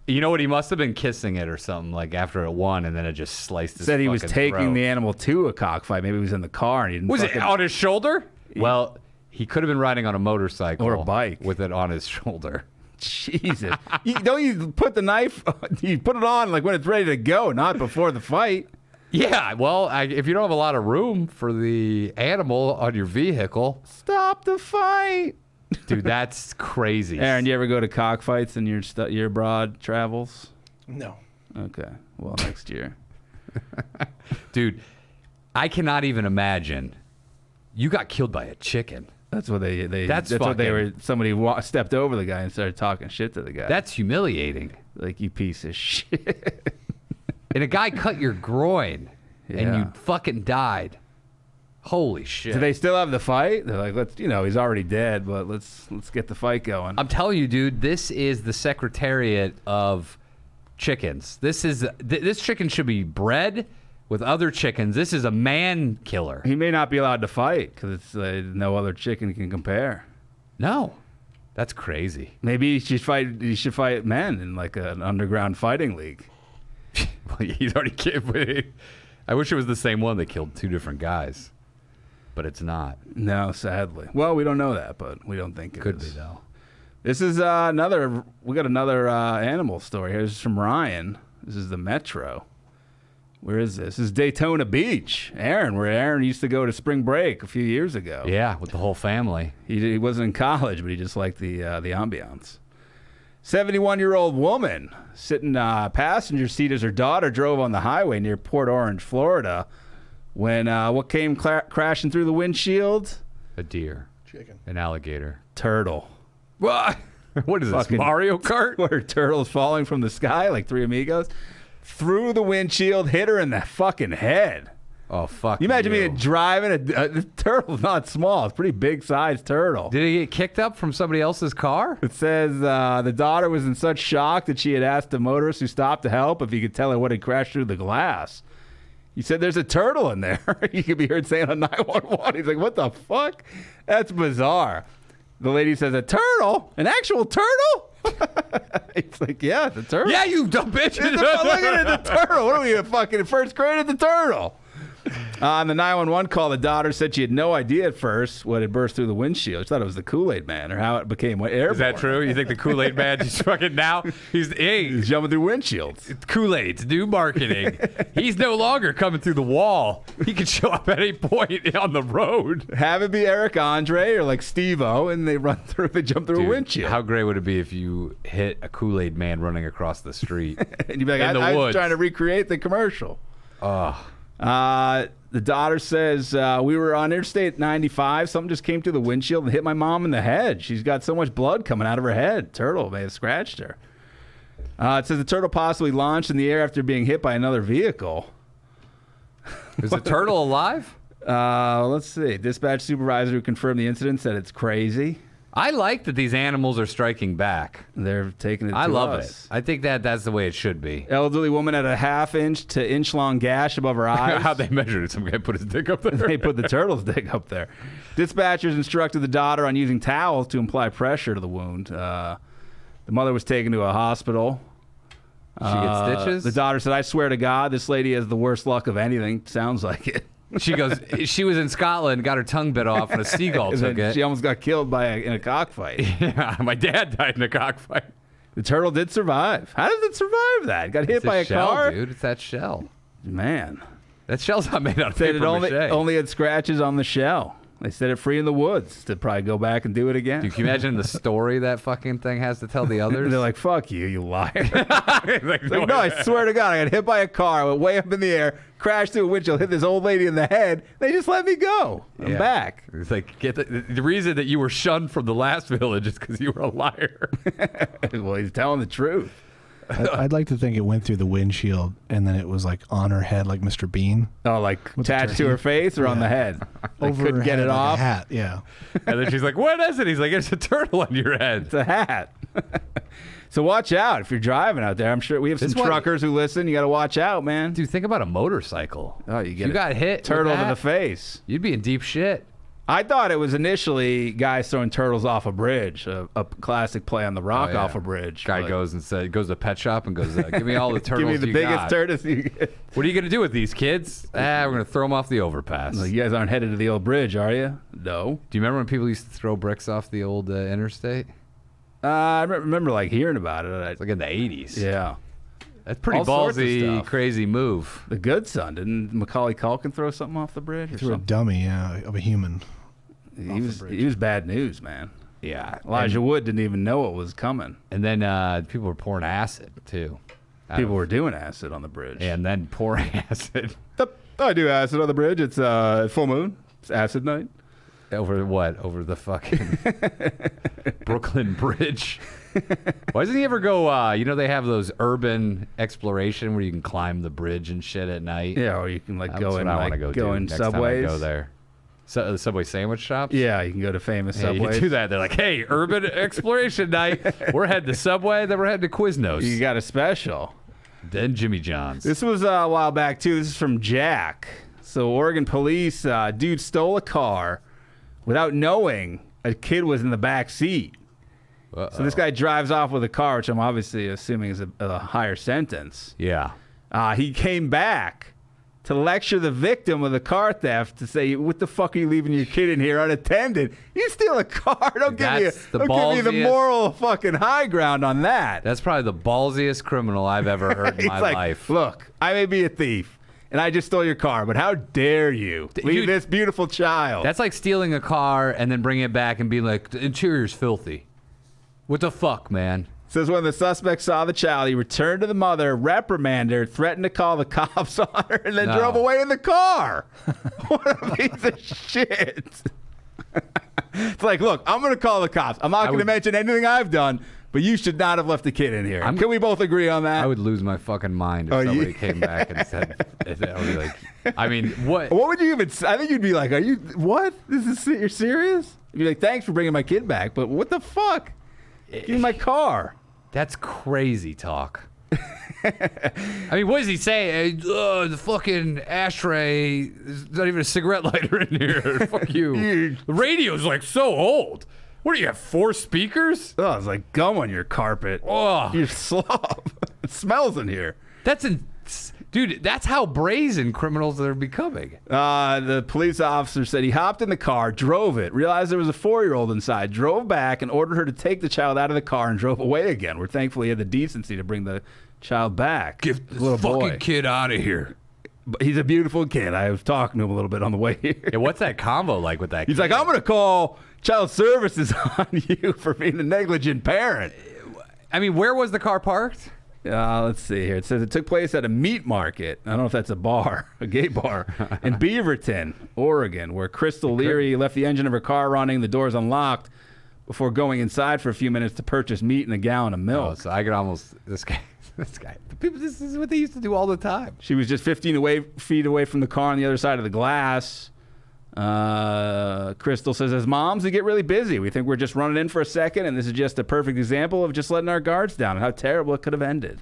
You know what? He must have been kissing it or something like after it won, and then it just sliced his. Said he was fucking taking throat. the animal to a cockfight. Maybe he was in the car and he didn't. Was it on his shoulder? Well, he could have been riding on a motorcycle or a bike with it on his shoulder. Jesus! You put the knife? You put it on like when it's ready to go, not before the fight. Yeah, well, if you don't have a lot of room for the animal on your vehicle, stop the fight. Dude, that's crazy. Aaron, do you ever go to cockfights in your abroad travels? No. Okay. Well, next year. Dude, I cannot even imagine. You got killed by a chicken. That's what they. That's what they were. Somebody stepped over the guy and started talking shit to the guy. That's humiliating. Like, you piece of shit. And a guy cut your groin, and you fucking died. Holy shit! Do they still have the fight? They're like, he's already dead, but let's get the fight going. I'm telling you, dude, this is the Secretariat of chickens. This chicken should be bred with other chickens. This is a man killer. He may not be allowed to fight because no other chicken can compare. No, that's crazy. Maybe he should fight men in like an underground fighting league. Well, he's already killed. I wish it was the same one that killed 2 different guys, but it's not. No, sadly. Well, we don't know that, but we don't think it Could is. be though. This is another. We got another animal story here. This is from Ryan. This is the Metro. Where is this? This is Daytona Beach, Aaron, where Aaron used to go to spring break a few years ago. Yeah, with the whole family. He wasn't in college, but he just liked the ambiance. 71-year-old woman sitting passenger seat as her daughter drove on the highway near Port Orange, Florida, when what came crashing through the windshield? A deer. Chicken. An alligator. Turtle. What? What is this, Fucking Mario Kart? Where turtles falling from the sky like Three Amigos. Through the windshield, hit her in the fucking head. Oh, fuck You imagine me driving a turtle's not small. It's a pretty big sized turtle. Did he get kicked up from somebody else's car? It says the daughter was in such shock that she had asked the motorist who stopped to help if he could tell her what had crashed through the glass. He said, "There's a turtle in there." You could be heard saying on 911. He's like, "What the fuck? That's bizarre." The lady says, "A turtle? An actual turtle?" It's like, "Yeah, it's a turtle." Yeah, you dumb bitch. Look at it, the turtle. What are we, fucking in first grade at the turtle? On the 911 call, the daughter said she had no idea at first what had burst through the windshield. She thought it was the Kool-Aid Man or how it became airborne. Is that true? You think the Kool-Aid man just fucking now? He's jumping through windshields. Kool-Aid's new marketing. He's no longer coming through the wall. He can show up at any point on the road. Have it be Eric Andre or like Steve-O, and they jump through a windshield. How great would it be if you hit a Kool-Aid man running across the street? And you'd be like, I was trying to recreate the commercial. The daughter says, we were on Interstate 95. Something just came through the windshield and hit my mom in the head. She's got so much blood coming out of her head. Turtle may have scratched her. It says the turtle possibly launched in the air after being hit by another vehicle. Is the turtle alive? Let's see. Dispatch supervisor who confirmed the incident said it's crazy. I like that these animals are striking back. They're taking it to I love us. it. I think that's the way it should be. Elderly woman had a half-inch to inch-long gash above her eyes. How'd they measure it? Some guy put his dick up there? They put the turtle's dick up there. Dispatchers instructed the daughter on using towels to apply pressure to the wound. The mother was taken to a hospital. She gets stitches? The daughter said, "I swear to God, this lady has the worst luck of anything." Sounds like it. She goes, she was in Scotland, got her tongue bit off, and a seagull took it. She almost got killed in a cockfight. Yeah, my dad died in a cockfight. The turtle did survive. How did it survive that? It got hit by a shell, car? dude. It's that shell. Man. That shell's not made out of Said paper it mache. only had scratches on the shell. They set it free in the woods to probably go back and do it again. Dude, can you imagine the story that fucking thing has to tell the others? They're like, "Fuck you, you liar." like, No, I swear to God, I got hit by a car, went way up in the air, crashed through a windshield, hit this old lady in the head. They just let me go. I'm back. It's like, the reason that you were shunned from the last village is because you were a liar. Well, he's telling the truth. I'd like to think it went through the windshield and then it was like on her head, like Mr. Bean. Oh, like attached to turkey? her face or on the head? They Over couldn't her get head, it like a off. hat, yeah. And then she's like, "What is it?" He's like, "It's a turtle on your head." It's a hat. So watch out if you're driving out there. I'm sure we have some truckers who listen. You got to watch out, man. Dude, think about a motorcycle. Oh, you got hit. turtle with to that, the face. You'd be in deep shit. I thought it was initially guys throwing turtles off a bridge, a classic play on the rock off a bridge. Guy but- goes to a pet shop and goes, "Give me all the turtles Give me the you biggest got. turtles you get. What are you gonna do with these kids? We're gonna throw them off the overpass." Like, you guys aren't headed to the old bridge, are you? No. Do you remember when people used to throw bricks off the old interstate? I remember like hearing about it. It's like in the 80s. Yeah. That's pretty All sorts of ballsy, stuff. crazy move. The good son. Didn't Macaulay Culkin throw something off the bridge or Through a something? dummy, of a human. He was bad news, man. Yeah. Elijah Wood didn't even know it was coming. And then people were pouring acid, too. People were doing acid on the bridge. And then pouring acid. I do acid on the bridge. It's full moon. It's acid night. Over what? Over the fucking Brooklyn Bridge. Why doesn't he ever go, they have those urban exploration where you can climb the bridge and shit at night? Yeah, or you can like That's go what in I wanna like go do in next subways. Time I go there. So, the Subway sandwich shops? Yeah, you can go to famous Yeah, subways. you do that. They're like, "Hey, urban exploration night. We're heading to Subway, then we're heading to Quiznos. You got a special. Then Jimmy John's." This was a while back too. This is from Jack. So Oregon police, dude stole a car without knowing a kid was in the back seat. Uh-oh. So this guy drives off with a car, which I'm obviously assuming is a higher sentence. Yeah. He came back to lecture the victim of the car theft to say, what the fuck are you leaving your kid in here unattended? You steal a car. Don't give me the moral fucking high ground on that. That's probably the ballsiest criminal I've ever heard in my life. Look, I may be a thief, and I just stole your car, but how dare you leave this beautiful child? That's like stealing a car and then bringing it back and being like, the interior's filthy. What the fuck, man? Says when the suspect saw the child, he returned to the mother, reprimanded her, threatened to call the cops on her, and then drove away in the car. What a piece of shit. It's like, look, I'm going to call the cops. I'm not going to mention anything I've done, but you should not have left the kid in here. Can we both agree on that? I would lose my fucking mind if somebody came back and said, I would be like, I mean, what? What would you even say? I think you'd be like, are you, what? You're serious? You'd be like, thanks for bringing my kid back, but what the fuck? Give me my car. That's crazy talk. I mean, what does he say? The fucking ashtray, there's not even a cigarette lighter in here. Fuck you. The radio's like so old. What do you have, 4 speakers? Oh, it's like gum on your carpet. Oh. You slob. It smells in here. Dude, that's how brazen criminals are becoming. The police officer said he hopped in the car, drove it, realized there was a 4-year-old inside, drove back, and ordered her to take the child out of the car and drove away again. We're thankful he had the decency to bring the child back. Get this fucking kid out of here. But he's a beautiful kid. I was talking to him a little bit on the way here. Yeah, what's that combo like with that kid? He's like, I'm going to call child services on you for being a negligent parent. I mean, where was the car parked? Let's see here. It says it took place at a meat market. I don't know if that's a bar, a gay bar, in Beaverton, Oregon, where Crystal Leary left the engine of her car running, the doors unlocked, before going inside for a few minutes to purchase meat and a gallon of milk. Oh, so I could almost, this guy. The people, this is what they used to do all the time. She was just 15 feet away from the car on the other side of the glass. Crystal says, as moms, we get really busy. We think we're just running in for a second, and this is just a perfect example of just letting our guards down and how terrible it could have ended.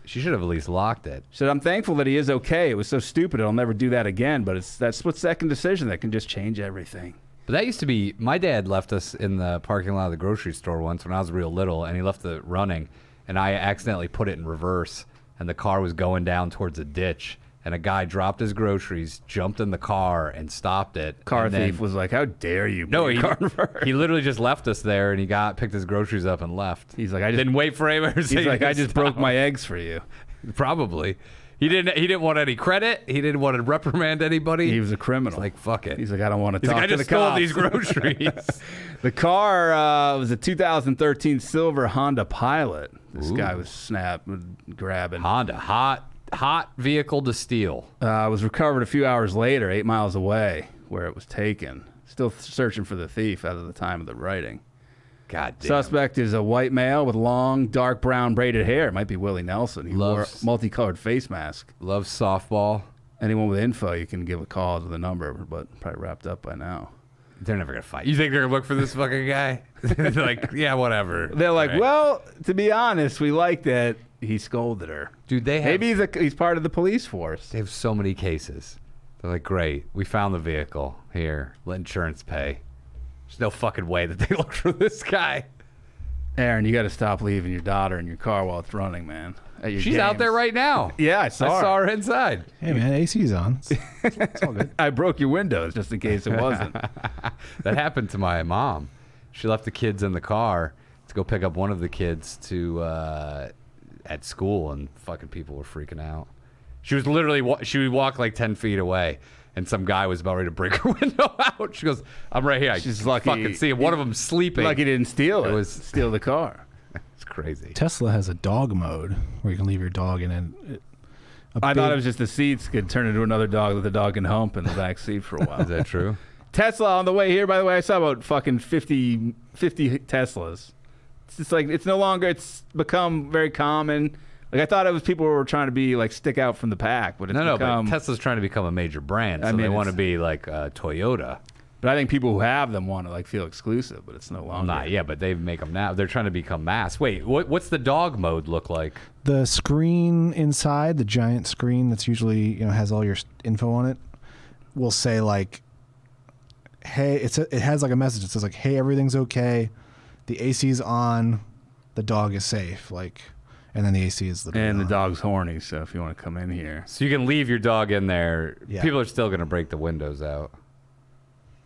She should have at least locked it. She said, I'm thankful that he is okay. It was so stupid. I'll never do that again, but it's that split-second decision that can just change everything. But that used to be, my dad left us in the parking lot of the grocery store once when I was real little, and he left it running, and I accidentally put it in reverse, and the car was going down towards a ditch. And a guy dropped his groceries, jumped in the car, and stopped it. Car thief was like, how dare you? No, he literally just left us there, and he picked his groceries up and left. He's like, I didn't wait for anyone to say. He's like, I just broke my eggs for you. Probably. He didn't want any credit. He didn't want to reprimand anybody. He was a criminal. He's like, fuck it. He's like, I don't want to talk to the cops. I just stole these groceries. The car was a 2013 silver Honda Pilot. This guy was grabbing. Honda, hot vehicle to steal. Was recovered a few hours later, 8 miles away, where it was taken. Still searching for the thief as of the time of the writing. God damn. Suspect is a white male with long, dark brown braided hair. It might be Willie Nelson. He wore a multicolored face mask. Loves softball. Anyone with info, you can give a call to the number, but probably wrapped up by now. They're never going to fight. You think they're going to look for this fucking guy? They're like, yeah, whatever. They're like, well, to be honest, we like that he scolded her. Dude, maybe he's part of the police force. They have so many cases. They're like, great, we found the vehicle. Here, let insurance pay. There's no fucking way that they look for this guy. Aaron, you got to stop leaving your daughter in your car while it's running, man. She's out there right now. Yeah, I saw her inside. Hey, man, AC's on. It's all good. I broke your windows just in case it wasn't. That happened to my mom. She left the kids in the car to go pick up one of the kids at school, and fucking people were freaking out. She was literally, she would walk like 10 feet away, and some guy was about ready to break her window out. She goes, I'm right here. She's lucky. Fucking see him. One of them sleeping. Lucky he didn't steal it. Steal the car. It's crazy. Tesla has a dog mode where you can leave your dog in it. I thought it was just the seats could turn into another dog that the dog can hump in the back seat for a while. Is that true? Tesla on the way here, by the way, I saw about fucking 50 Teslas. It's just like, it's no longer, it's become very common. Like, I thought it was people who were trying to be like stick out from the pack, but it's but Tesla's trying to become a major brand, so they want to be like Toyota. But I think people who have them want to like feel exclusive, but it's no longer. Yeah, but they make them now. They're trying to become mass. Wait, what's the dog mode look like? The screen inside, the giant screen that's usually has all your info on it, will say like, "Hey," it has like a message. It says like, "Hey, everything's okay. The AC's on. The dog is safe." Like, and then the AC is literally And the on. dog's horny, so if you want to come in here. So you can leave your dog in there. Yeah. People are still going to break the windows out.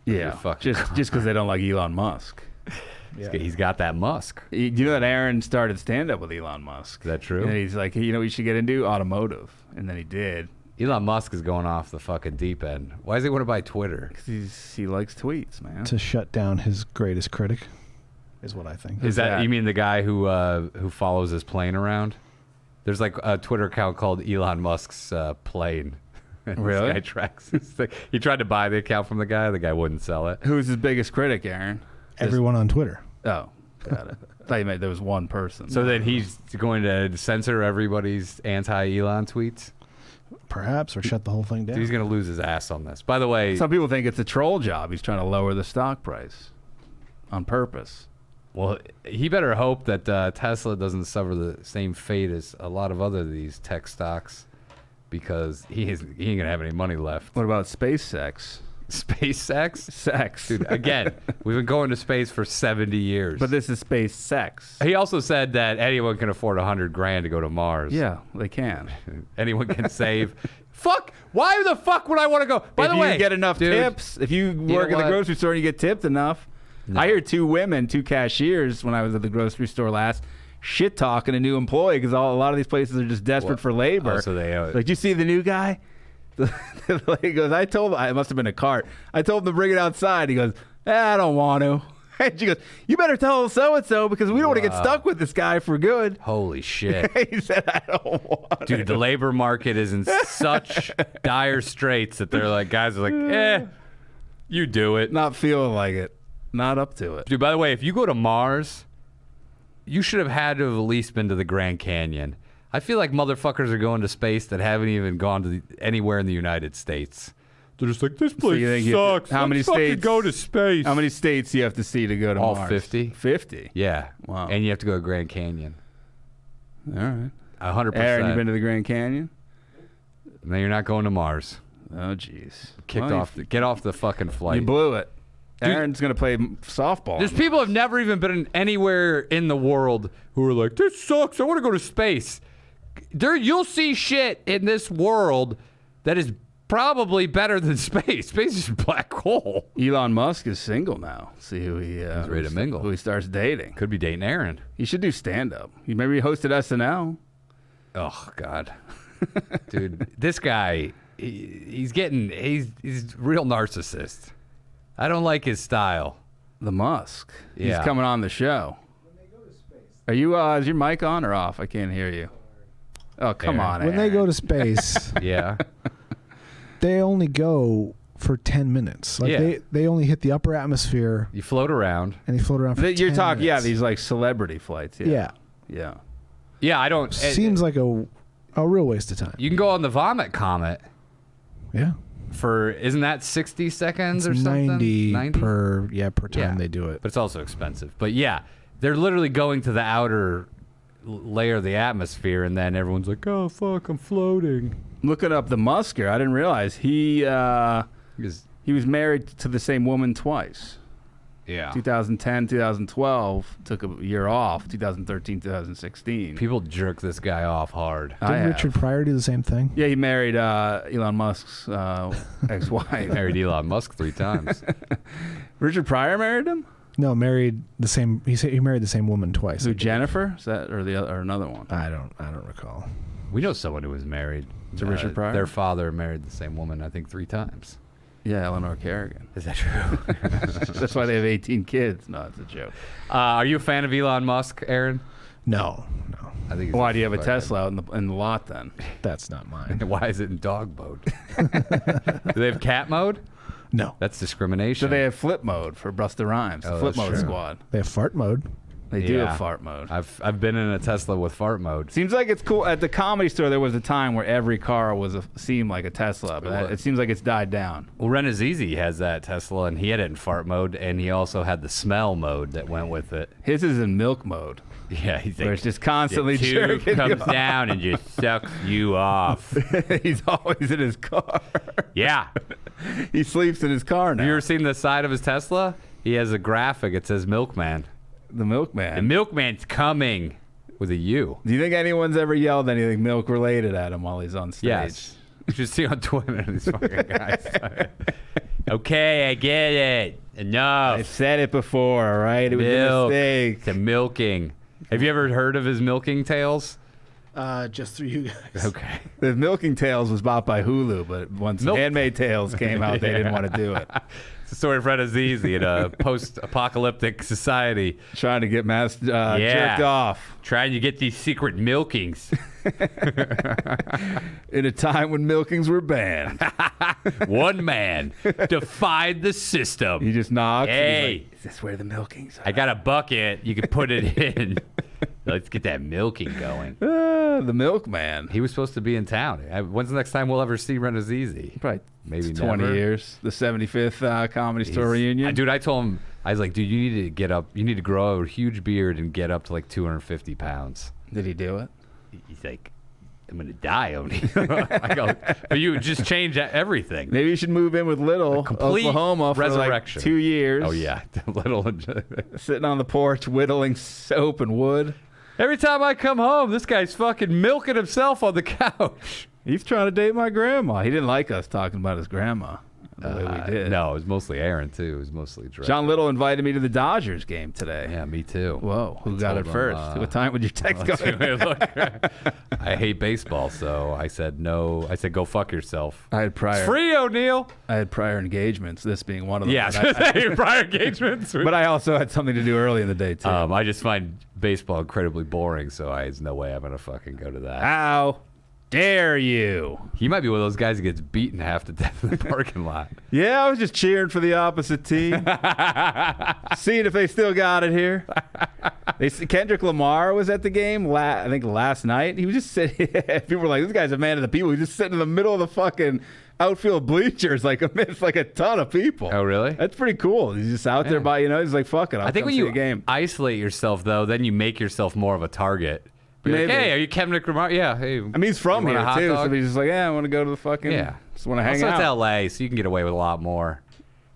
Yeah, fucking just because they don't like Elon Musk. Yeah. He's got that Musk. You know that Aaron started stand-up with Elon Musk? Is that true? And he's like, you know what you should get into? Automotive. And then he did. Elon Musk is going off the fucking deep end. Why does he want to buy Twitter? Because he likes tweets, man. To shut down his greatest critic, is what I think. Is that that? you mean the guy who follows his plane around? There's like a Twitter account called Elon Musk's plane. And Really? This guy tracks his thing. He tried to buy the account from the guy wouldn't sell it. Who's his biggest critic, Aaron? Everyone on Twitter. Oh, got it. I thought you meant there was one person. So then he's going to censor everybody's anti-Elon tweets. Perhaps, or shut the whole thing down. He's going to lose his ass on this. By the way, Some people think it's a troll job. He's trying to lower the stock price on purpose. well, he better hope that Tesla doesn't suffer the same fate as a lot of other of these tech stocks, because he ain't going to have any money left. What about SpaceX? SpaceX? Sex. Dude, again, we've been going to space for 70 years. But this is SpaceX. He also said that anyone can afford $100,000 to go to Mars. Yeah, they can. Anyone can save. Fuck! Why the fuck would I want to go? By if the you way, get enough dude, tips, if you work know at the what? grocery store and you get tipped enough. No. I heard two cashiers when I was at the grocery store last shit talking a new employee because a lot of these places are just desperate What? for labor. Oh, so they like, you see the new guy? The lady goes, it must have been a cart. I told him to bring it outside. He goes, I don't want to. And she goes, you better tell so-and-so because we don't want to get stuck with this guy for good. Holy shit. He said, I don't want Dude, the labor market is in such dire straits that they're like, guys are like, you do it. Not feeling like it. Not up to it. Dude, by the way, if you go to Mars, you should have had to have at least been to the Grand Canyon. I feel like motherfuckers are going to space that haven't even gone to anywhere in the United States. They're just like, this place you think you have sucks. to- how many Let's fucking states- go to space? How many states do you have to see to go to All Mars? 50. 50? Yeah. Wow. And you have to go to Grand Canyon. All right. 100%. Aaron, you been to the Grand Canyon? No, you're not going to Mars. Oh, jeez. Kicked Well, off. Get off the fucking flight. You blew it. Dude, Aaron's going to play softball. There's people who have never even been anywhere in the world who are like, this sucks. I want to go to space. You'll see shit in this world that is probably better than space. Space is a black hole. Elon Musk is single now. See who he He's ready to mingle. Who he starts dating. Could be dating Aaron. He should do stand-up. Maybe he hosted SNL. Oh, God. Dude, this guy, he's a real narcissist. I don't like his style. The Musk. Yeah. He's coming on the show. Are you? Is your mic on or off? I can't hear you. Oh, come Aaron. on, When they Aaron. go to space, Yeah. they only go for 10 minutes. Like Yeah. they only hit the upper atmosphere You float around. and they float around for You're 10 talking, minutes. these like celebrity flights. Yeah. Yeah. Yeah, I don't. Seems like a real waste of time. You can go on the Vomit Comet Yeah. for, isn't that 60 seconds or It's something? 90 per time Yeah. they do it. But it's also expensive. But yeah, they're literally going to the outer layer of the atmosphere, and then everyone's like, oh, fuck, I'm floating. Looking up the Musker, I didn't realize he was married to the same woman twice. Yeah. 2010, 2012, took a year off. 2013, 2016. People jerk this guy off hard. I Didn't have. Richard Pryor do the same thing? Yeah, he married Elon Musk's ex-wife. Married Elon Musk 3 times. Richard Pryor married him? No, married the same. He married the same woman twice. Who, Jennifer? Is that or the other, or another one? I don't recall. We know someone who was married To Richard Pryor? Their father married the same woman, I think, 3 times. Yeah, Eleanor Kerrigan. Is that true? That's why they have 18 kids. No, it's a joke. Are you a fan of Elon Musk, Aaron? No, I think. he's Why do you have a fucking- Tesla out in the lot then? that's not mine. Why is it in dog mode? Do they have cat mode? No, That's discrimination. So they have flip mode for Busta Rhymes. Oh, Flip that's mode true. squad. they have fart mode. They do Yeah. have fart mode. I've been in a Tesla with fart mode. Seems like it's cool. At the Comedy Store, there was a time where every car seemed like a Tesla, but was. it seems like it's died down. Well, Renazizi has that Tesla, and he had it in fart mode, and he also had the smell mode that went with it. His is in milk mode, Yeah, he's where it's just constantly the tube jerking you comes off. down and just sucks you off. He's always in his car. Yeah. He sleeps in his car now. Have you ever seen the side of his Tesla? He has a graphic. It says Milkman. The milkman. The milkman's coming. with a U. Do you think anyone's ever yelled anything milk related at him while he's on stage? Yes. You should see on Twitter these fucking guys. Okay, I get it. Enough. I said it before, all right? It was a mistake. The milking. Have you ever heard of his milking tales? Just through you guys. Okay. The Milking Tales was bought by Hulu, but once Handmaid's Tales came out, they didn't want to do it. It's a story of Fred Azizi in a post-apocalyptic society. Trying to get jerked off. Trying to get these secret milkings. In a time when milkings were banned. One man defied the system. He just knocks. Hey. And he's like, is this where the milkings are? I got a bucket. You can put it in. Let's get that milking going. The milkman. He was supposed to be in town. When's the next time we'll ever see Fred Azizi? Probably Maybe 20 never. years. The 75th Comedy Store reunion. Dude, I told him, I was like, dude, you need to get up. You need to grow a huge beard and get up to like 250 pounds. Did he do it? He's like, I'm going to die, Oni. I go, but you would just change everything. Maybe you should move in with Little, Complete Oklahoma for resurrection. like 2 years. Oh, yeah. Little. Sitting on the porch whittling soap and wood. Every time I come home, this guy's fucking milking himself on the couch. He's trying to date my grandma. He didn't like us talking about his grandma the way we did. No, it was mostly Aaron, too. It was mostly Drake. John Little invited me to the Dodgers game today. Yeah, me too. Whoa, who got it told him, first? What time would your text go? Look, I hate baseball, so I said no. I said go fuck yourself. I had prior. It's free, O'Neal. I had prior engagements. This being one of them. Yeah, prior engagements. But I also had something to do early in the day too. I just find baseball incredibly boring, so there's no way I'm gonna fucking go to that. How dare you? He might be one of those guys that gets beaten half to death in the parking lot. Yeah, I was just cheering for the opposite team, seeing if they still got it here. Kendrick Lamar was at the game. I think last night. He was just sitting. People were like, "This guy's a man of the people." He's just sitting in the middle of the fucking outfield bleachers, like amidst like a ton of people. Oh, really? That's pretty cool. He's just out there by, he's like, "Fuck it." I think when see you a game. isolate yourself, though, then you make yourself more of a target. Be like, Maybe. hey, are you Kendrick Lamar? Yeah. Hey. I mean, he's from you want here a hot too, dog? so he's just like, "Yeah, I want to go to the fucking. Yeah. Just want to hang Also, out." it's L.A., so you can get away with a lot more.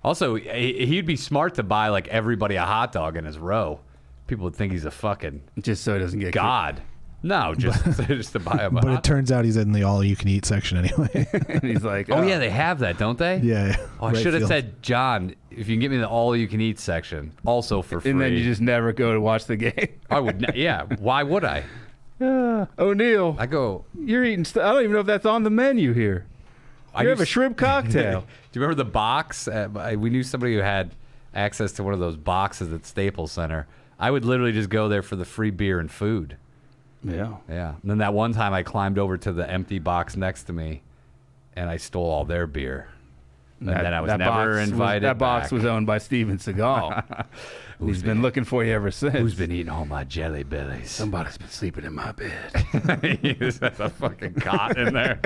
Also, he'd be smart to buy like everybody a hot dog in his row. People would think he's a fucking Just so he doesn't get god. No, just to buy him a But hot it turns out he's in the all-you-can-eat section anyway. And he's like, Oh, yeah, they have that, don't they? yeah. Oh, I right should have field. said, John, if you can get me the all-you-can-eat section, also for free. And then you just never go to watch the game. I would, yeah. Why would I? O'Neal, I go. you're eating. I don't even know if that's on the menu here. I You have a used- shrimp cocktail. Do you remember the box? We knew somebody who had access to one of those boxes at Staples Center. I would literally just go there for the free beer and food. Yeah. Yeah. And then that one time I climbed over to the empty box next to me, and I stole all their beer. And then I was never invited. That box back. was owned by Steven Seagal. He's been looking for you ever since. Who's been eating all my jelly bellies? Somebody's been sleeping in my bed. He just has a fucking cot in there.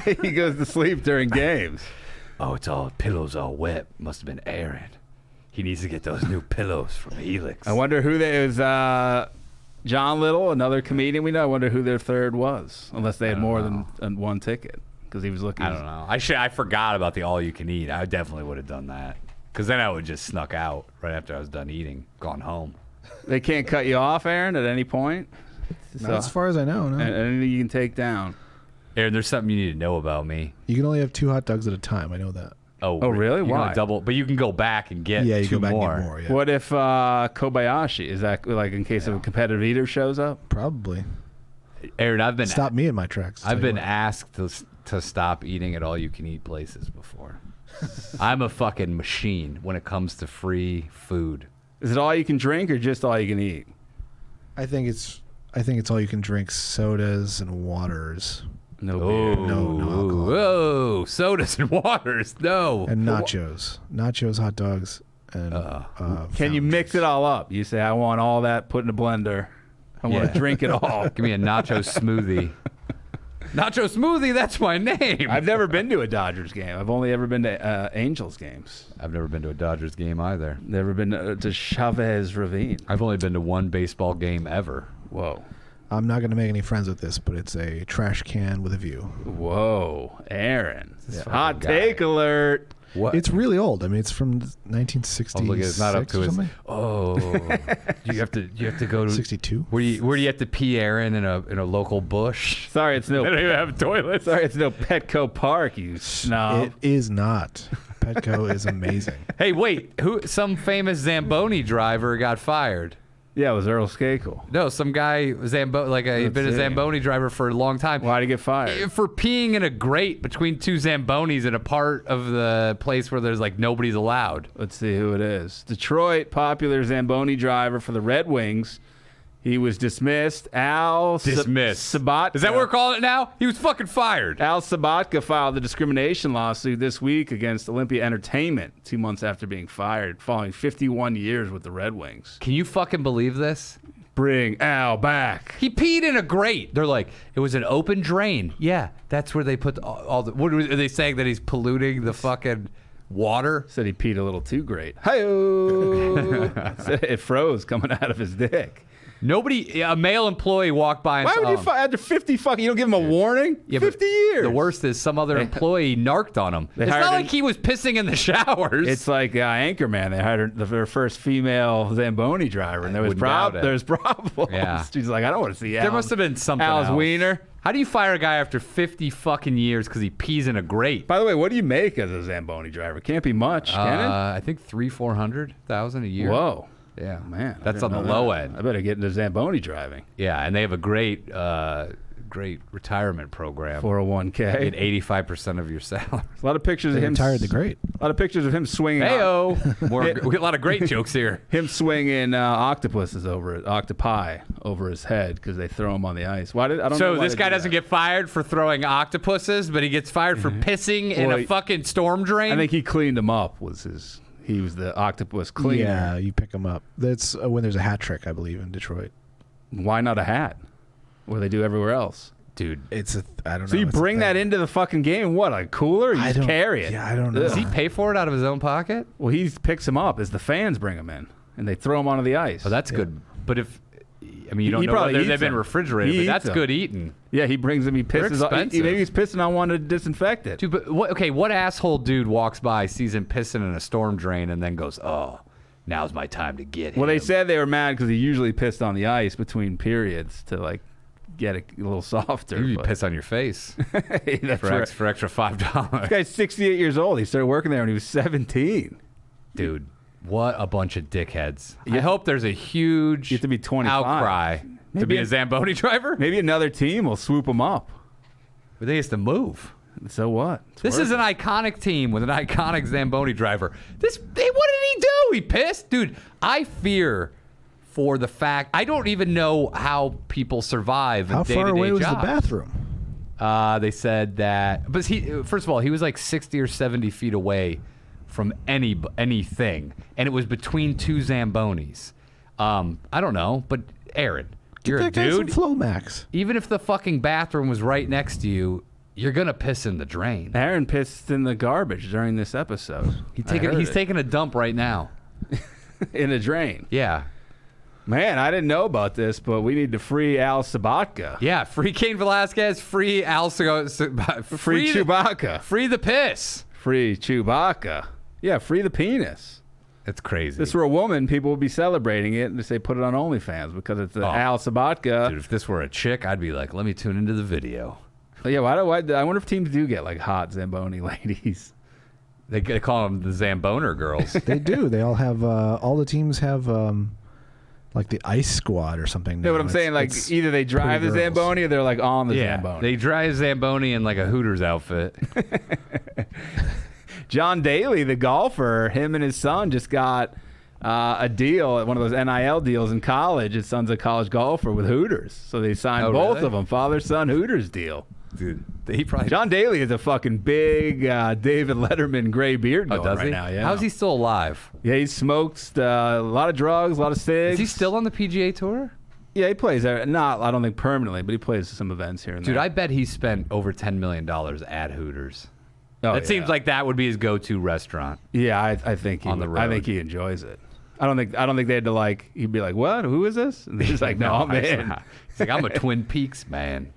He goes to sleep during games. Oh, pillows all wet. Must have been Aaron. He needs to get those new pillows from Helix. I wonder who they was. John Little, another comedian we know. I wonder who their third was, unless they had more than one ticket, because he was looking. I don't know. I forgot about the all you can eat. I definitely would have done that, because then I would just snuck out right after I was done eating, gone home. They can't cut you off, Aaron, at any point. Not as far as I know, no. Anything you can take down. Aaron, there's something you need to know about me. You can only have 2 hot dogs at a time. I know that. Oh, really? You can Why? only double, but you can go back and get Yeah, you two go back more. and get more. Yeah. What if Kobayashi? Is that like in case of a competitive eater shows up? Probably. Aaron, I've been Stop me in my tracks. I've tell you been what. asked to stop eating at all you can eat places before. I'm a fucking machine when it comes to free food. Is it all you can drink or just all you can eat? I think it's all you can drink: sodas and waters No Oh, beer. No alcohol. Whoa, sodas and waters. No. and nachos, hot dogs, and Can you mix it all up? You say, I want all that put in a blender. I want Yeah. to drink it all. Give me a nacho smoothie. Nacho smoothie, that's my name. I've never been to a Dodgers game. I've only ever been to Angels games. I've never been to a Dodgers game either. Never been to Chavez Ravine. I've only been to one baseball game ever. Whoa. I'm not going to make any friends with this, but it's a trash can with a view. Whoa. Aaron. Yeah. Hot Fucking guy. take alert. What? It's really old. I mean, it's from 1966 Oh, look, it's not up to or his. something. Oh, you have to go to 62. Where do you have to pee, Aaron, in a local bush? Sorry, it's no. They don't even have toilets. Sorry, it's no Petco Park. You snob. It is not. Petco is amazing. Hey, wait, some famous Zamboni driver got fired. Yeah, it was Earl Skakel. No, some guy he'd been a Zamboni driver for a long time. Why'd he get fired? For peeing in a grate between two Zambonis in a part of the place where there's like nobody's allowed. Let's see who it is. Detroit, popular Zamboni driver for the Red Wings. He was dismissed. Sabatka. Is that what we're calling it now? He was fucking fired. Al Sabatka filed a discrimination lawsuit this week against Olympia Entertainment 2 months after being fired, following 51 years with the Red Wings. Can you fucking believe this? Bring Al back. He peed in a grate. They're like, it was an open drain. Yeah, that's where they put all the. What are they saying, that he's polluting the fucking water? Said he peed a little too great. Hi-oh. Said it froze coming out of his dick. A male employee walked by and Why said, would you after 50 fucking, you don't give him a warning? Yeah, 50 years. The worst is some other employee narked on him. It's hired not him- like he was pissing in the showers. It's like Anchorman. They hired their first female Zamboni driver, and there was wouldn't doubt it. there's problems. Yeah. She's like, I don't want to see Al. There must have been something Al's else. wiener. How do you fire a guy after 50 fucking years because he pees in a grate? By the way, what do you make as a Zamboni driver? Can't be much, can it? I think 400,000 a year. Whoa. Yeah, Man, I that's on didn't the know low that. end. I better get into Zamboni driving. Yeah, and they have a great retirement program. 401k. Get 85% of your salary. A lot of pictures of him. Retired the great. A lot of pictures of him swinging. Heyo, we got a lot of great jokes here. Him swinging octopi over his head because they throw him on the ice. I don't know. So why this they guy do doesn't that. get fired for throwing octopuses, but he gets fired for pissing in Well, a fucking storm drain. I think he cleaned him up. He was the octopus cleaner. Yeah, you pick them up. That's when there's a hat trick, I believe, in Detroit. Why not a hat? What do they do everywhere else? Dude, I don't know. So you it's a bring that thing. into the fucking game? What, a cooler? Or you I just don't- carry it? Yeah, I don't know. does he pay for it out of his own pocket? Well, he picks him up as the fans bring him in, and they throw him onto the ice. Oh, that's good. But you don't He know probably whether eats they've been them. refrigerated, He but eats that's them. good eating. Yeah, he brings them. He pisses. expensive. Maybe he's pissing on one to disinfect it. Dude, but what asshole dude walks by, sees him pissing in a storm drain, and then goes, "Oh, now's my time to get him." Well, they said they were mad because he usually pissed on the ice between periods to get it a little softer. You but- piss on your face That's for, right. for extra $5. This guy's 68 years old. He started working there when he was 17. Dude, what a bunch of dickheads. I hope there's a huge You have to be 25. outcry to Maybe be a a- Zamboni driver. Maybe another team will swoop him up. But they used to move. So what? It's This is working. an iconic team with an iconic Zamboni driver. What did he do? He pissed? Dude, I fear for the fact, I don't even know how people survive in How day-to-day far away was the jobs. bathroom? They said that, but first of all, he was like 60 or 70 feet away from anything, and it was between two Zambonis. I don't know, but Aaron, you're a That guy's some dude. Flomax. Even if the fucking bathroom was right next to you, you're gonna piss in the drain. Aaron pissed in the garbage during this episode. He's I heard taking a dump right now. it. In a drain. Yeah. Man, I didn't know about this, but we need to free Al Sabatka. Yeah, free Cain Velasquez, free Free free Chewbacca. free the piss. Free Chewbacca. Yeah, free the penis. That's crazy. If this were a woman, people would be celebrating it and they say put it on OnlyFans because it's Al Sabatka. Dude, if this were a chick, I'd be like, let me tune into the video. Yeah, I wonder if teams do get like hot Zamboni ladies. They call them the Zamboner girls. They do. They all have. All the teams have. Like the ice squad or something. You know what I'm saying? Like either they drive the pretty girls. Zamboni or they're like on the Yeah, Zamboni. they drive Zamboni in like a Hooters outfit. John Daly, the golfer, him and his son just got a deal, one of those NIL deals in college. His son's a college golfer with Hooters. So they signed Oh, both really? of them, father-son Hooters deal. Dude, he probably John Daly is a fucking big David Letterman gray beard going does right he? now. Yeah. How's he still alive? Yeah, he smoked a lot of drugs, a lot of cigs. Is he still on the PGA Tour? Yeah, he plays there. Not, I don't think permanently, but he plays some events here and Dude, there. I bet he spent over $10 million at Hooters. Oh, That yeah. seems like that would be his go-to restaurant. Yeah, I think he On the would. I road. think he enjoys it. I don't think they had to he'd be like, what? Who is this? And he's like, no, I'm in. He's like, I'm a Twin Peaks man.